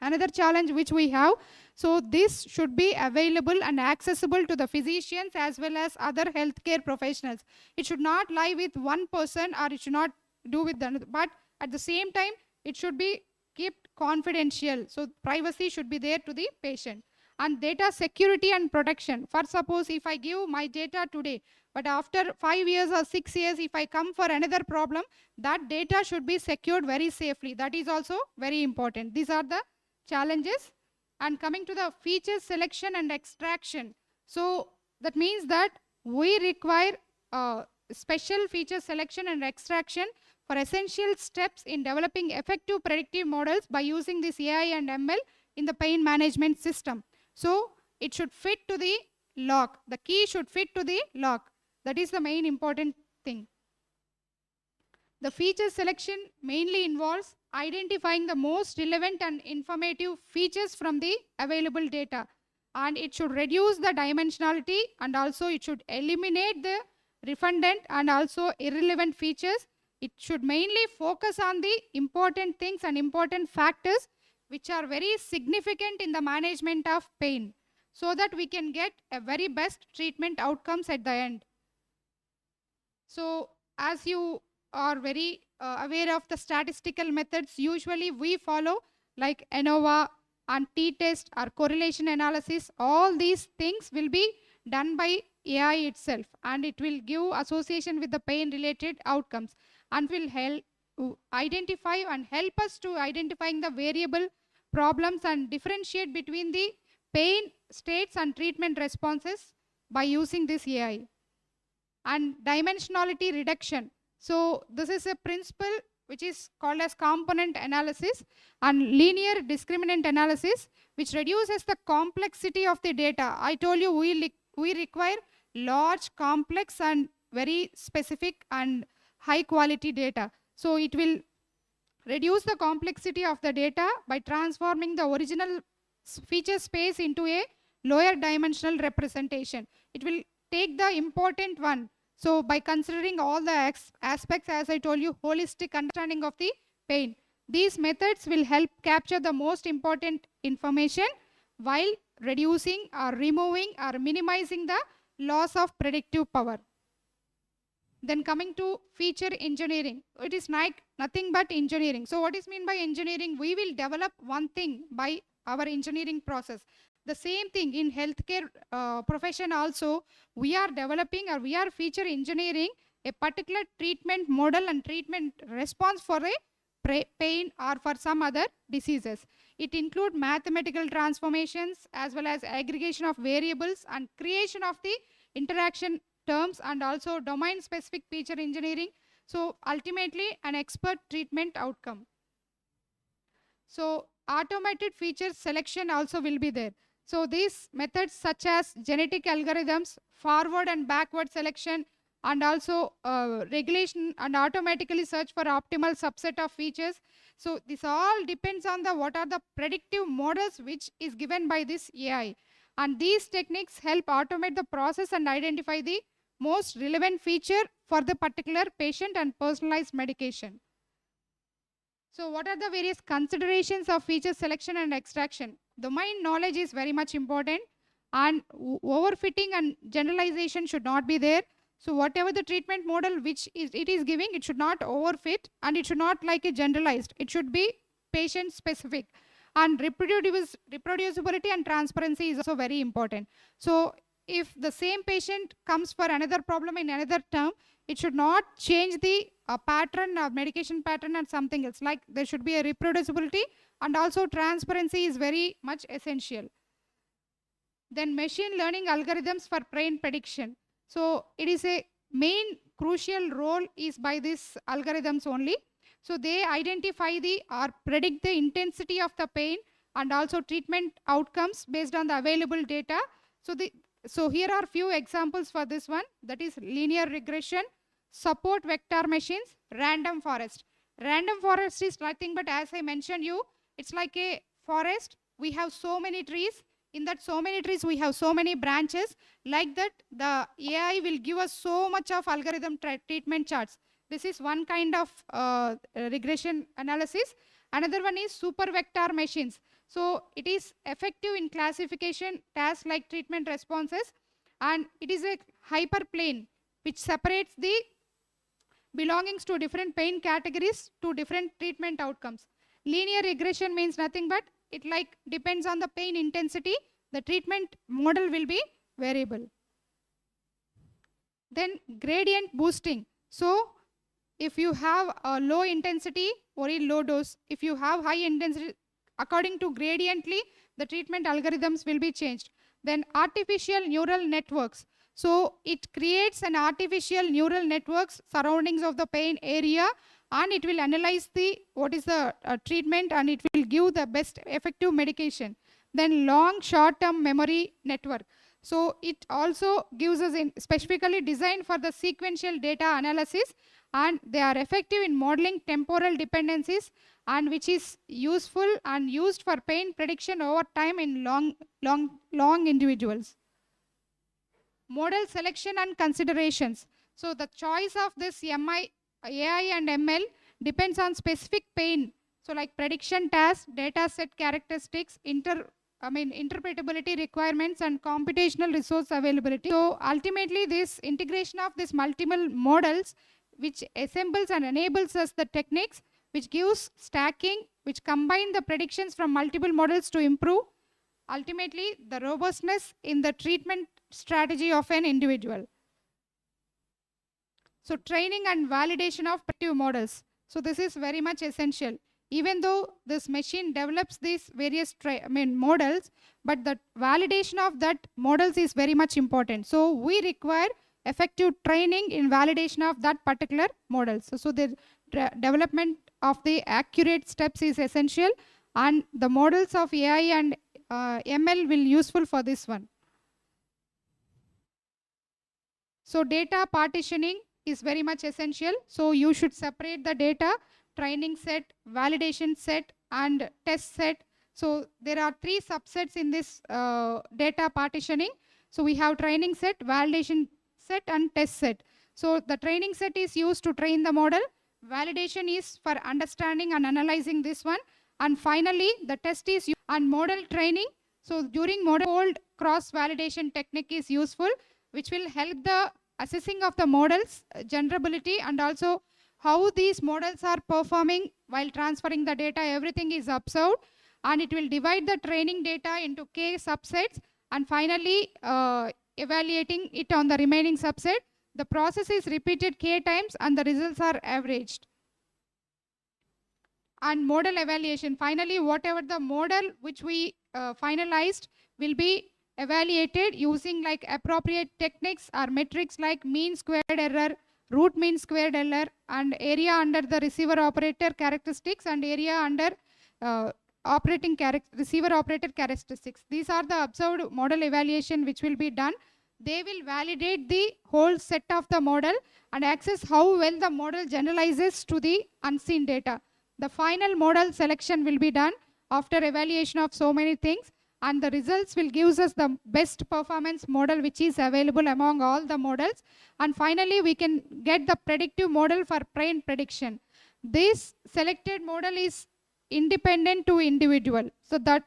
another challenge which we have. So this should be available and accessible to the physicians as well as other healthcare professionals. It should not lie with one person, or it should not do with another, but at the same time it should be kept confidential. So privacy should be there to the patient. And data security and protection. For suppose if I give my data today, but after 5 years or 6 years, if I come for another problem, that data should be secured very safely. That is also very important. These are the challenges. And coming to the feature selection and extraction. So that means that we require special feature selection and extraction for essential steps in developing effective predictive models by using this AI and ML in the pain management system. So it should fit to the lock. The key should fit to the lock. That is the main important thing. The feature selection mainly involves identifying the most relevant and informative features from the available data. And it should reduce the dimensionality, and also it should eliminate the redundant and also irrelevant features. It should mainly focus on the important things and important factors which are very significant in the management of pain, so that we can get a very best treatment outcomes at the end. So as you are very aware of the statistical methods usually we follow, like ANOVA and t-test or correlation analysis, all these things will be done by AI itself, and it will give association with the pain related outcomes and will help identify and help us to identifying the variable problems and differentiate between the pain states and treatment responses by using this AI. And dimensionality reduction. So this is a principle which is called as component analysis and linear discriminant analysis, which reduces the complexity of the data. I told you we require large, complex and very specific and high quality data. So it will reduce the complexity of the data by transforming the original feature space into a lower dimensional representation. It will take the important one. So by considering all the aspects, as I told you, holistic understanding of the pain. These methods will help capture the most important information while reducing or removing or minimizing the loss of predictive power. Then coming to feature engineering, it is nothing but engineering. So what is meant by engineering? We will develop one thing by our engineering process. The same thing in healthcare profession also, we are developing or we are feature engineering a particular treatment model and treatment response for a pain or for some other diseases. It includes mathematical transformations as well as aggregation of variables and creation of the interaction terms and also domain specific feature engineering. So ultimately an expert treatment outcome. So automated feature selection also will be there. So these methods such as genetic algorithms, forward and backward selection, and also regulation and automatically search for optimal subset of features. So this all depends on what are the predictive models which is given by this AI. And these techniques help automate the process and identify the most relevant feature for the particular patient and personalized medication. So what are the various considerations of feature selection and extraction? Domain knowledge is very much important, and overfitting and generalization should not be there. So whatever the treatment model which it is giving, it should not overfit and it should not like a generalized. It should be patient specific. And reproducibility and transparency is also very important. So if the same patient comes for another problem in another term, it should not change the pattern or medication pattern and something else. Like there should be a reproducibility, and also transparency is very much essential. Then machine learning algorithms for pain prediction. So it is a main crucial role is by these algorithms only. So they identify the or predict the intensity of the pain and also treatment outcomes based on the available data. So here are few examples for this one, that is linear regression, support vector machines, random forest. Random forest is nothing but, as I mentioned you, it's like a forest. We have so many trees. In that so many trees, we have so many branches. Like that, the AI will give us so much of algorithm treatment charts. This is one kind of regression analysis. Another one is super vector machines. So it is effective in classification tasks like treatment responses, and it is a hyperplane which separates the belongings to different pain categories to different treatment outcomes. Linear regression means nothing but it like depends on the pain intensity. The treatment model will be variable. Then gradient boosting. So if you have a low intensity or a low dose, if you have high intensity, according to gradiently, the treatment algorithms will be changed. Then artificial neural networks. So it creates an artificial neural networks surroundings of the pain area, and it will analyze the what is the treatment, and it will give the best effective medication. Then long short-term memory network. So it also gives us specifically designed for the sequential data analysis, and they are effective in modeling temporal dependencies, and which is useful and used for pain prediction over time in long individuals. Model selection and considerations. So the choice of this AI and ML depends on specific pain. So like prediction tasks, data set characteristics, interpretability requirements, and computational resource availability. So ultimately this integration of these multiple models which assembles and enables us the techniques which gives stacking, which combine the predictions from multiple models to improve ultimately the robustness in the treatment strategy of an individual. So training and validation of predictive models. So this is very much essential. Even though this machine develops these various models, but the validation of that models is very much important. So we require effective training in validation of that particular models. So the development of the accurate steps is essential, and the models of AI and ML will useful for this one. So data partitioning is very much essential. So you should separate the data, training set, validation set, and test set. So there are three subsets in this data partitioning. So we have training set, validation set, and test set. So the training set is used to train the model. Validation is for understanding and analyzing this one. And finally, the test is used and model training. So during model fold cross validation technique is useful, which will help the assessing of the models, generability, and also how these models are performing while transferring the data. Everything is observed, and it will divide the training data into K subsets, and finally evaluating it on the remaining subset. The process is repeated K times and the results are averaged. And model evaluation. Finally, whatever the model which we finalized will be evaluated using like appropriate techniques or metrics like mean squared error, root mean squared error, and area under the receiver operator characteristics, and area under receiver operator characteristics. These are the observed model evaluation which will be done. They will validate the whole set of the model and access how well the model generalizes to the unseen data. The final model selection will be done after evaluation of so many things, and the results will give us the best performance model which is available among all the models. And finally, we can get the predictive model for pain prediction. This selected model is independent to individual, so that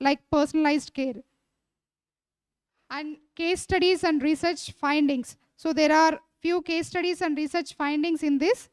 like personalized care. And case studies and research findings. So there are few case studies and research findings in this.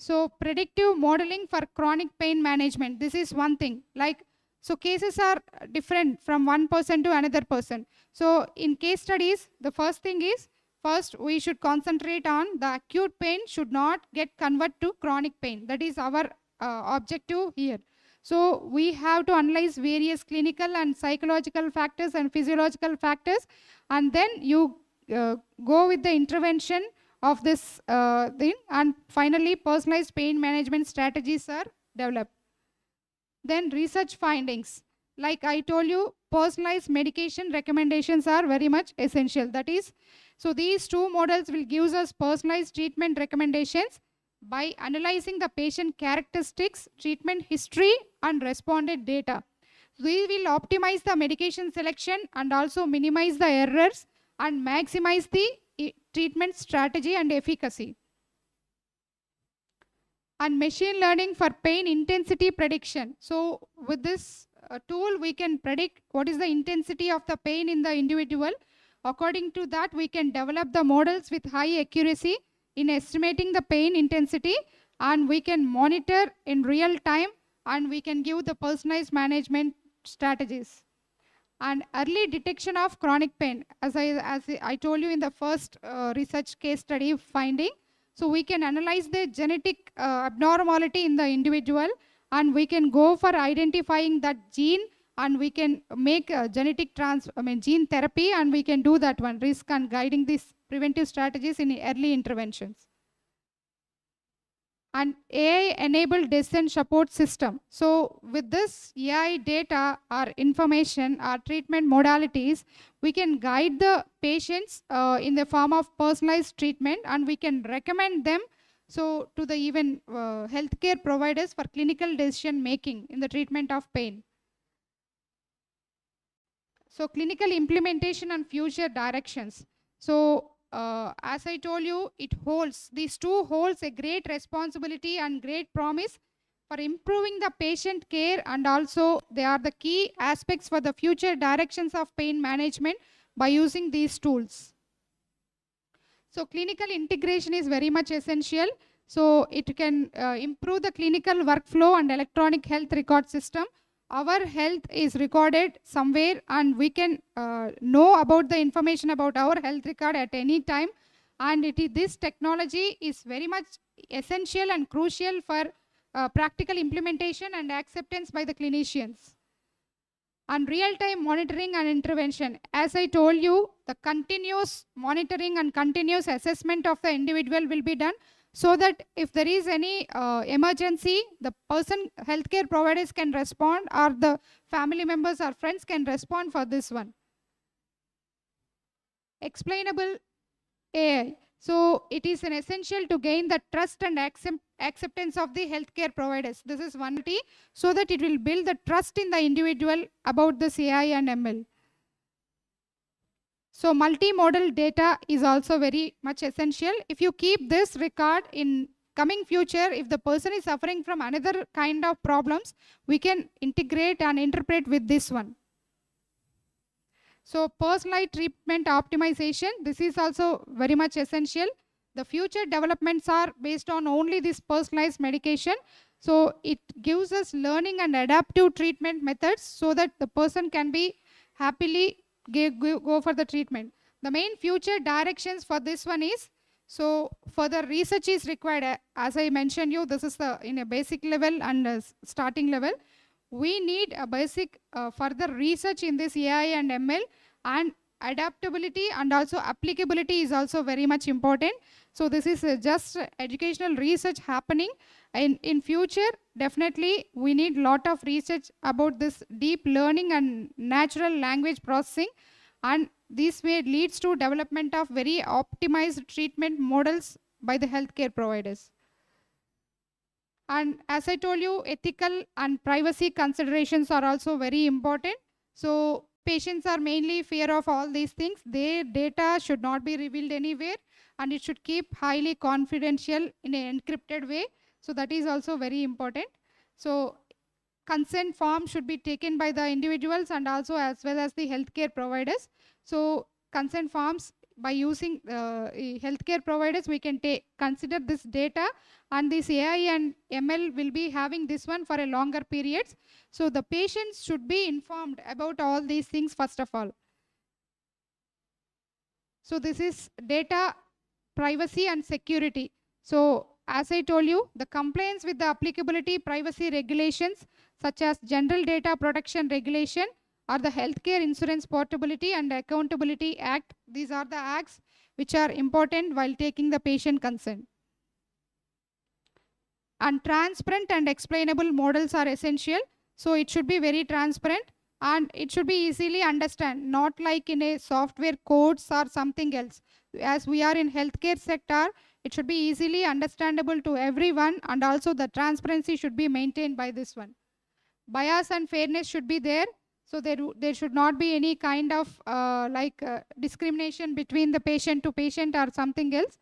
So predictive modeling for chronic pain management, this is one thing. Like, so cases are different from one person to another person. So in case studies, the first thing is, first we should concentrate on the acute pain should not get converted to chronic pain. That is our objective here. So we have to analyze various clinical and psychological factors and physiological factors, and then you go with the intervention of this thing, and finally personalized pain management strategies are developed. Then research findings. Like I told you, personalized medication recommendations are very much essential. That is, so these two models will give us personalized treatment recommendations by analyzing the patient characteristics, treatment history, and responded data. We will optimize the medication selection and also minimize the errors and maximize the treatment strategy and efficacy. And machine learning for pain intensity prediction. So with this tool, we can predict what is the intensity of the pain in the individual. According to that, we can develop the models with high accuracy in estimating the pain intensity, and we can monitor in real time, and we can give the personalized management strategies. And early detection of chronic pain, as I told you in the first research case study finding. So we can analyze the genetic abnormality in the individual, and we can go for identifying that gene, and we can make genetic gene therapy, and we can do that one, risk and guiding these preventive strategies in early interventions. And AI-enabled decision support system. So with this AI data or information or treatment modalities, we can guide the patients in the form of personalized treatment, and we can recommend them so to the even healthcare providers for clinical decision making in the treatment of pain. So clinical implementation and future directions. So as I told you, these two holds a great responsibility and great promise for improving the patient care, and also they are the key aspects for the future directions of pain management by using these tools. So clinical integration is very much essential. So it can improve the clinical workflow and electronic health record system. Our health is recorded somewhere, and we can know about the information about our health record at any time. And this technology is very much essential and crucial for practical implementation and acceptance by the clinicians. And real-time monitoring and intervention. As I told you, the continuous monitoring and continuous assessment of the individual will be done, so that if there is any emergency, the healthcare providers can respond, or the family members or friends can respond for this one. Explainable AI. So it is an essential to gain the trust and acceptance of the healthcare providers. This is one key, so that it will build the trust in the individual about this AI and ML. So multimodal data is also very much essential. If you keep this record in coming future, if the person is suffering from another kind of problems, we can integrate and interpret with this one. So personalized treatment optimization, this is also very much essential. The future developments are based on only this personalized medication. So it gives us learning and adaptive treatment methods, so that the person can be happily go for the treatment. The main future directions for this one is, so further research is required. As I mentioned you, this is in a basic level and starting level. We need a basic further research in this AI and ML, and adaptability and also applicability is also very much important. So this is just educational research happening. In future, definitely we need lot of research about this deep learning and natural language processing, and this way leads to development of very optimized treatment models by the healthcare providers. And as I told you, ethical and privacy considerations are also very important. So patients are mainly fear of all these things. Their data should not be revealed anywhere, and it should keep highly confidential in an encrypted way. So that is also very important. So consent form should be taken by the individuals and also as well as the healthcare providers. So consent forms, by using healthcare providers, we can consider this data, and this AI and ML will be having this one for a longer periods. So the patients should be informed about all these things first of all. So this is data privacy and security. So as I told you, the compliance with the applicability privacy regulations such as General Data Protection Regulation or the Healthcare Insurance Portability and Accountability Act. These are the acts which are important while taking the patient consent. And transparent and explainable models are essential. So it should be very transparent and it should be easily understand, not like in a software codes or something else. As we are in healthcare sector, it should be easily understandable to everyone, and also the transparency should be maintained by this one. Bias and fairness should be there. So there should not be any kind of discrimination between the patient to patient or something else,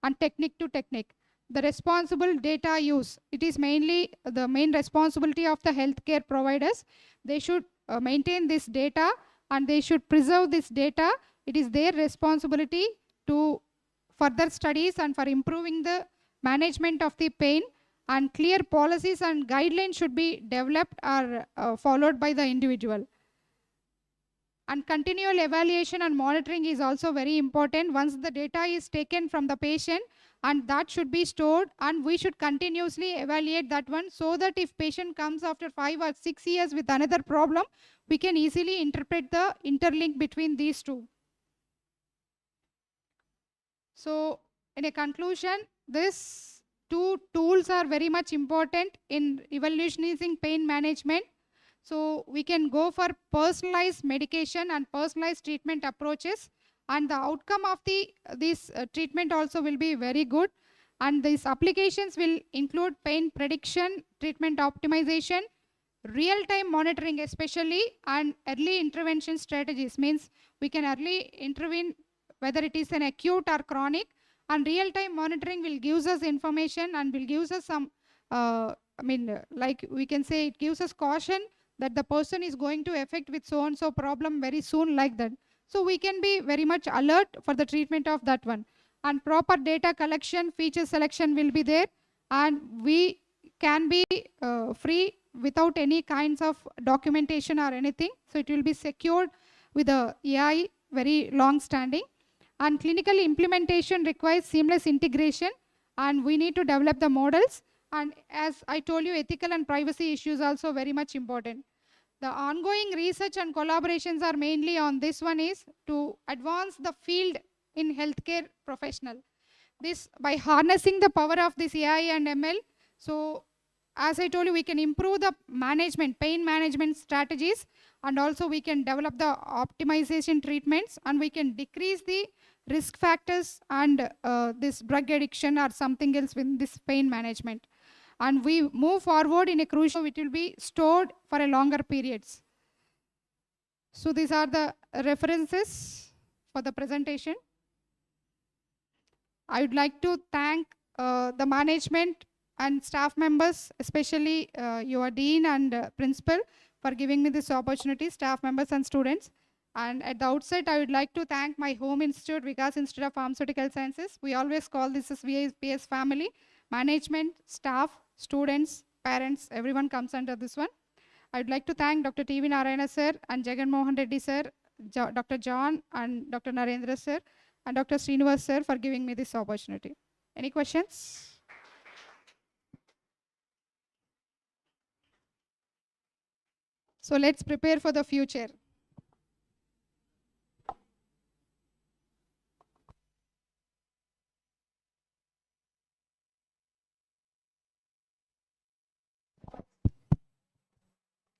and technique to technique. The responsible data use, it is mainly the main responsibility of the healthcare providers. They should maintain this data and they should preserve this data. It is their responsibility to further studies and for improving the management of the pain, and clear policies and guidelines should be developed or followed by the individual. And continual evaluation and monitoring is also very important. Once the data is taken from the patient, and that should be stored, and we should continuously evaluate that one, so that if patient comes after 5 or 6 years with another problem, we can easily interpret the interlink between these two. So in a conclusion, these two tools are very much important in revolutionizing pain management. So we can go for personalized medication and personalized treatment approaches, and the outcome of this treatment also will be very good. And these applications will include pain prediction, treatment optimization, real-time monitoring especially, and early intervention strategies. Means we can early intervene whether it is an acute or chronic, and real-time monitoring will give us information and will give us some like we can say, it gives us caution that the person is going to affect with so and so problem very soon, like that. So we can be very much alert for the treatment of that one. And proper data collection, feature selection will be there, and we can be free without any kinds of documentation or anything. So it will be secured with the AI, very long standing. And clinical implementation requires seamless integration, and we need to develop the models. And as I told you, ethical and privacy issues also very much important. The ongoing research and collaborations are mainly on this one, is to advance the field in healthcare professional. This by harnessing the power of this AI and ML. So as I told you, we can improve the management, pain management strategies, and also we can develop the optimization treatments, and we can decrease the risk factors and this drug addiction or something else with this pain management. And we move forward in a crucial, it will be stored for a longer periods. So these are the references for the presentation. I would like to thank the management and staff members, especially your dean and principal, for giving me this opportunity, staff members and students. And at the outset, I would like to thank my home institute, Vikas Institute of Pharmaceutical Sciences. We always call this as VIPS family. Management, staff, students, parents, everyone comes under this one. I would like to thank Dr. T.V. Narayana sir and Jagan Mohan Reddy sir, Dr. John and Dr. Narendra sir, and Dr. Srinivas sir for giving me this opportunity. Any questions? So let's prepare for the future.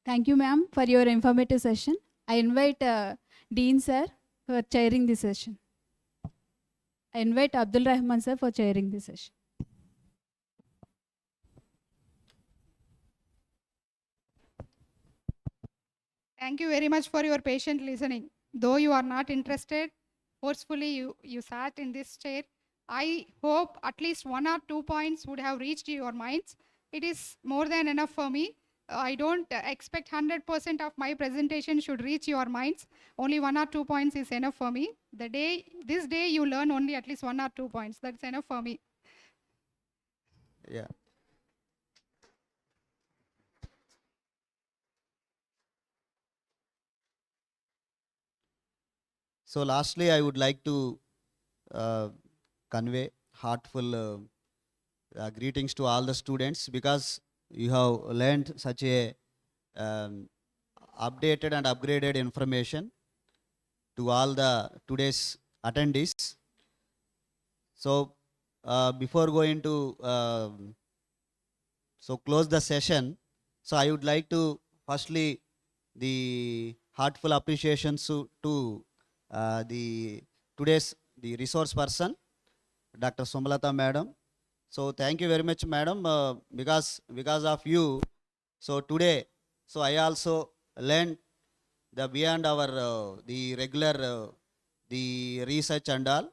Thank you, ma'am, for your informative session. I invite Dean sir for chairing this session. I invite Abdul Rahman sir for chairing this session. Thank you very much for your patient listening. Though you are not interested, forcefully you sat in this chair. I hope at least 1 or 2 points would have reached your minds. It is more than enough for me. I don't expect 100% of my presentation should reach your minds. Only 1 or 2 points is enough for me. This day you learn only at least 1 or 2 points. That's enough for me. Yeah. So lastly, I would like to uh, convey heartful greetings to all the students, because you have learned such a um, updated and upgraded information to all the today's attendees. So before going to close the session, so I would like to firstly the heartful appreciations to the today's the resource person, Dr. Somalata madam. So thank you very much, madam, because of you. So today, so I also learned the beyond our the regular the research and all.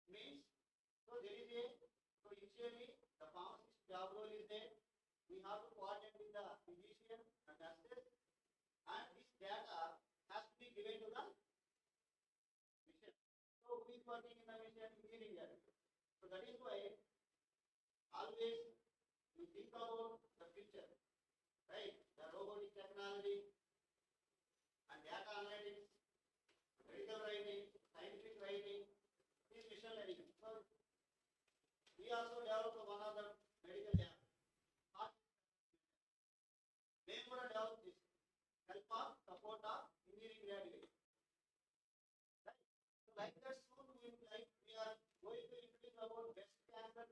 Means, so there is a, so initially the pharmacist job role is there. We have to coordinate with the physician and nurses, and this data has to be given to the mission. So who is working in the mission? Engineering lab. So that is why always we think about the future, right? The robotic technology and data analytics, medical writing, scientific writing, this mission learning. So we also developed one of the medical app. They కూడా develop this help of support of engineering graduates. Right? So like that soon we are going to introduce about breast cancer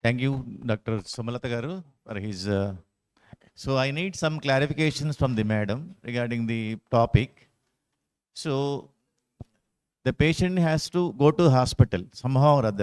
Thank you, Dr. Sumalata Garu, for his. So I need some clarifications from the madam regarding the topic. So the patient has to go to hospital somehow or other.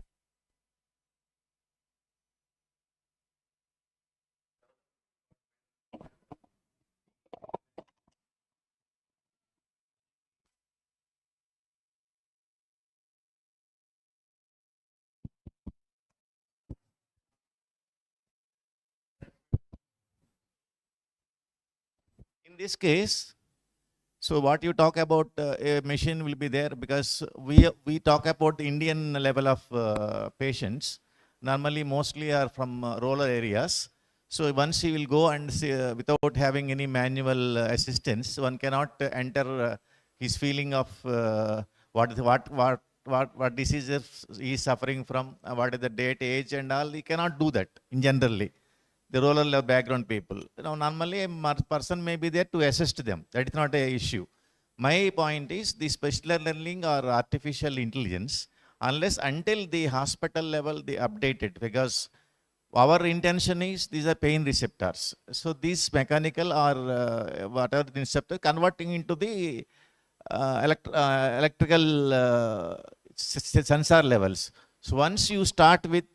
In this case, so what you talk about, a machine will be there because we talk about the Indian level of patients. Normally, mostly are from rural areas. So once he will go and see, without having any manual assistance, one cannot enter his feeling of what diseases he is suffering from, what is the date, age, and all. He cannot do that in generally the rural background people. Normally a person may be there to assist them. That is not a issue. My point is the special learning or artificial intelligence, unless until the hospital level they update it, because our intention is these are pain receptors. So these mechanical or whatever the receptor converting into the electrical sensor levels. So once you start with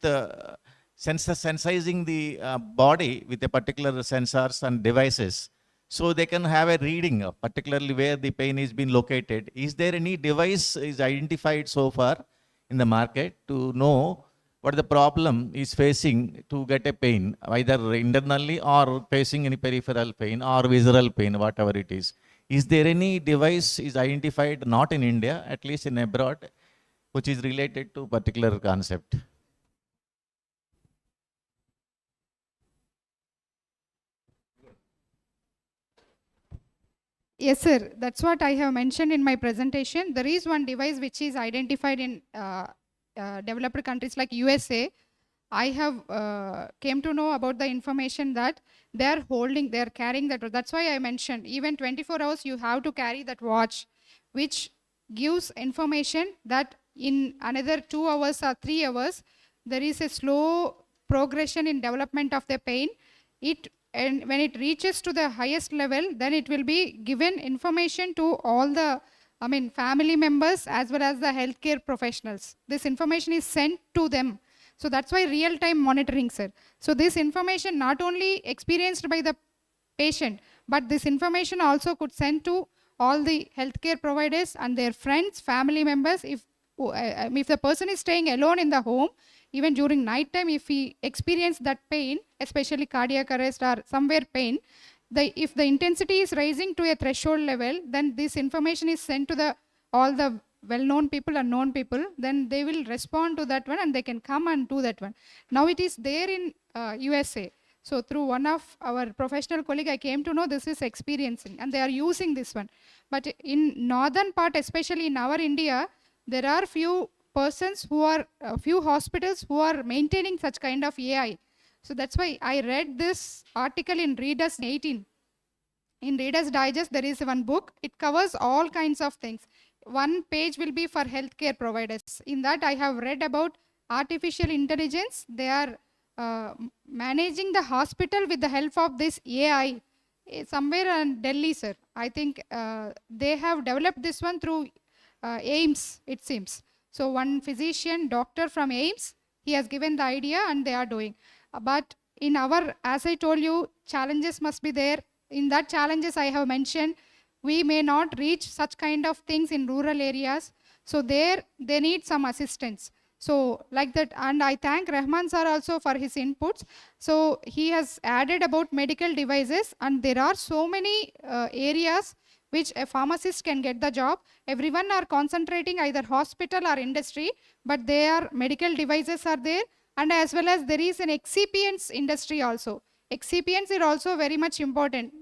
sensitizing the body with a particular sensors and devices, so they can have a reading of particularly where the pain is being located. Is there any device is identified so far in the market to know what the problem is facing to get a pain, either internally or facing any peripheral pain or visceral pain, whatever it is? Is there any device is identified, not in India, at least in abroad, which is related to particular concept? Yes, sir. That's what I have mentioned in my presentation. There is one device which is identified in developed countries like USA. I have came to know about the information that they are carrying that. That's why I mentioned even 24 hours you have to carry that watch, which gives information that in another 2 hours or 3 hours, there is a slow progression in development of the pain. And when it reaches to the highest level, then it will be given information to all the family members as well as the healthcare professionals. This information is sent to them. So that's why real-time monitoring, sir. So this information not only experienced by the patient, but this information also could send to all the healthcare providers and their friends, family members. If the person is staying alone in the home, even during night time, if he experience that pain, especially cardiac arrest or somewhere pain, if the intensity is rising to a threshold level, then this information is sent to all the well-known people and known people, then they will respond to that one and they can come and do that one. Now it is there in USA. So through one of our professional colleague, I came to know this is experiencing and they are using this one. But in northern part, especially in our India, there are few persons who are, few hospitals who are maintaining such kind of AI. So that's why I read this article in Reader's 18. In Reader's Digest, there is one book. It covers all kinds of things. One page will be for healthcare providers. In that, I have read about artificial intelligence. They are managing the hospital with the help of this AI. Somewhere in Delhi, sir. I think they have developed this one through AIMS, it seems. So one physician, doctor from AIMS, he has given the idea and they are doing. But in our, as I told you, challenges must be there. In that challenges I have mentioned, we may not reach such kind of things in rural areas. So there, they need some assistance. So like that, and I thank Rahman sir also for his inputs. So he has added about medical devices, and there are so many areas which a pharmacist can get the job. Everyone are concentrating either hospital or industry, but their medical devices are there, and as well as there is an excipients industry also. Excipients are also very much important.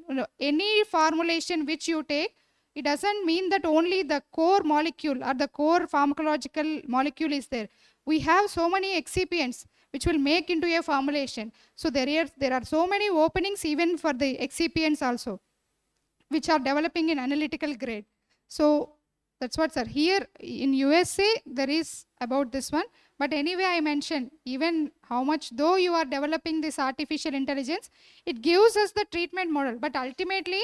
Any formulation which you take, it doesn't mean that only the core molecule or the core pharmacological molecule is there. We have so many excipients which will make into a formulation. So there are so many openings even for the excipients also, which are developing in analytical grade. So that's what, sir. Here in USA, there is about this one, But anyway, I mentioned, even how much though you are developing this artificial intelligence, it gives us the treatment model. But ultimately,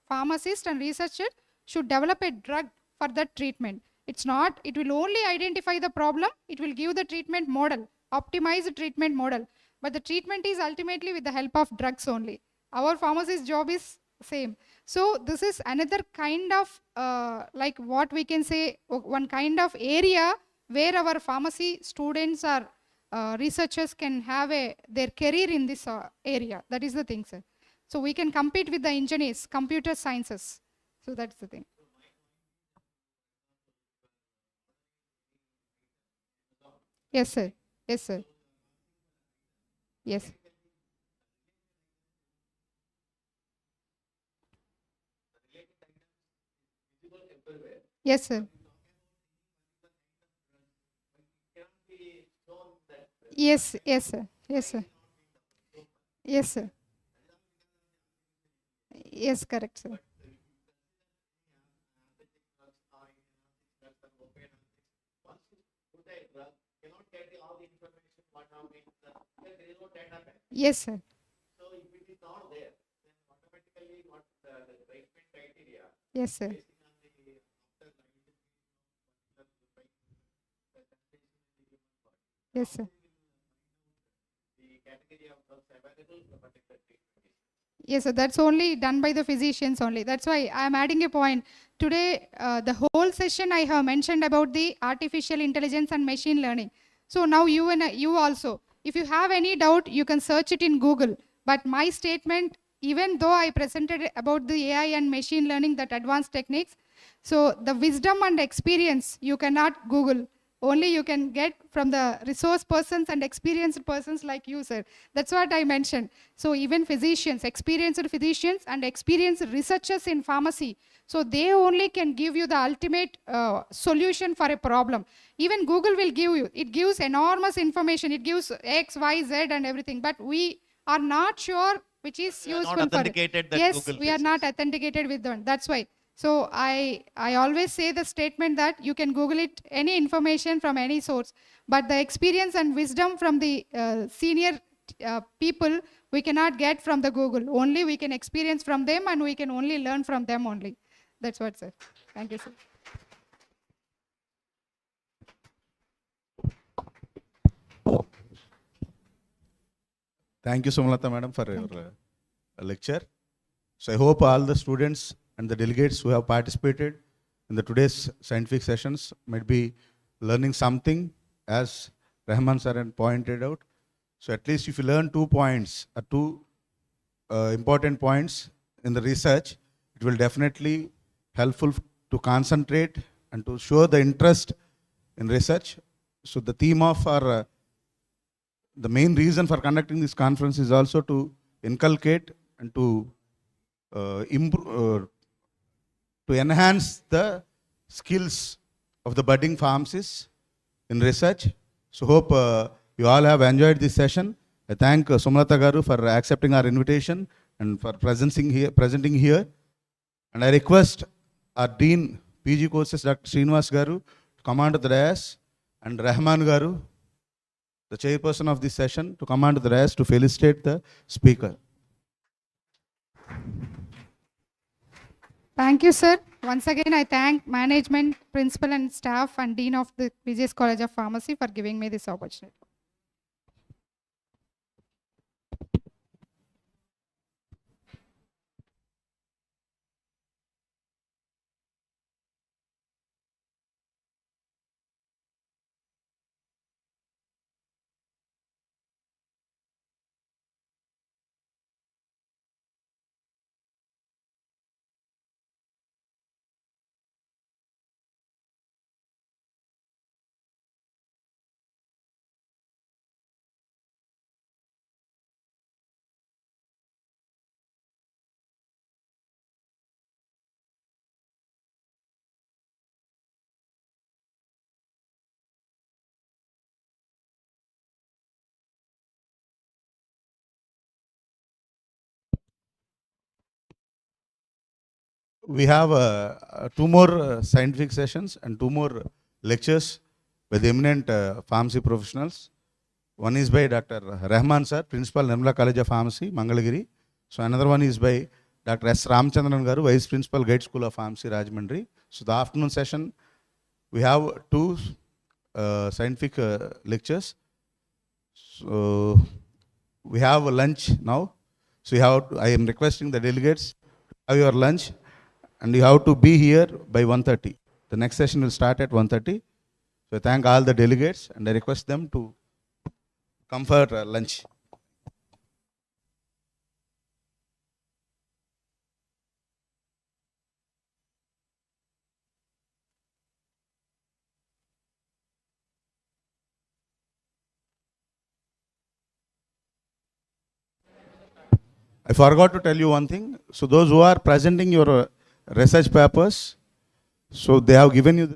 pharmacists and researchers should develop a drug for that treatment. It's not, it will only identify the problem, it will give the treatment model, optimize the treatment model. But the treatment is ultimately with the help of drugs only. Our pharmacist job is same. So this is another kind of like what we can say, one kind of area where our pharmacy students or researchers can have their career in this area. That is the thing, sir. So we can compete with the engineers, computer sciences. So that's the thing. Yes, sir. Yes, sir. Yes. Yes, sir. Yes, yes, sir. Yes, sir. Yes, sir. Yes, correct, sir. Yes, sir. Yes, sir. Yes, sir. Yes, sir. That's only done by the physicians only. That's why I'm adding a point. Today, the whole session I have mentioned about the artificial intelligence and machine learning. So now you and you also, if you have any doubt, you can search it in Google. But my statement, even though I presented about the AI and machine learning, that advanced techniques, so the wisdom and experience you cannot Google. Only you can get from the resource persons and experienced persons like you, sir. That's what I mentioned. So even physicians, experienced physicians and experienced researchers in pharmacy, so they only can give you the ultimate solution for a problem. Even Google will give you, it gives enormous information. It gives X, Y, Z and everything. But we are not sure which is We are not useful for it. authenticated that Yes, Google we are faces. not authenticated with them. That's why. So I always say the statement that you can Google it, any information from any source, but the experience and wisdom from the senior people, we cannot get from the Google. Only we can experience from them and we can only learn from them only. That's what, sir. Thank you, sir. Thank you, Somalata madam, for your lecture. So I hope all the students and the delegates who have participated in the today's scientific sessions might be learning something, as Rahman sir had pointed out. So at least if you learn 2 points, two important points in the research, it will definitely helpful to concentrate and to show the interest in research. So the theme of our the main reason for conducting this conference is also to inculcate and to enhance the skills of the budding pharmacists in research. So hope you all have enjoyed this session. I thank Sumalata Garu for accepting our invitation and for presenting here. And I request our Dean PG courses, Dr. Srinivas Garu, to come onto the dais, and Rahman Garu, the chairperson of this session, to come onto the dais to felicitate the speaker. Thank you, sir. Once again, I thank management, principal and staff and dean of the VJS College of Pharmacy for giving me this opportunity. We have 2 more scientific sessions and 2 more lectures by the eminent pharmacy professionals. One is by Dr. Rahman sir, Principal, Nirmala College of Pharmacy, Mangalagiri. So another one is by Dr. S. Ramchandran Garu, Vice Principal, Gate School of Pharmacy, Rajahmundry. So the afternoon session, we have two scientific lectures. So we have a lunch now. So I am requesting the delegates to have your lunch, and you have to be here by 1:30. The next session will start at 1:30. So I thank all the delegates and I request them to come for lunch. I forgot to tell you one thing. So those who are presenting your research papers, so they have given you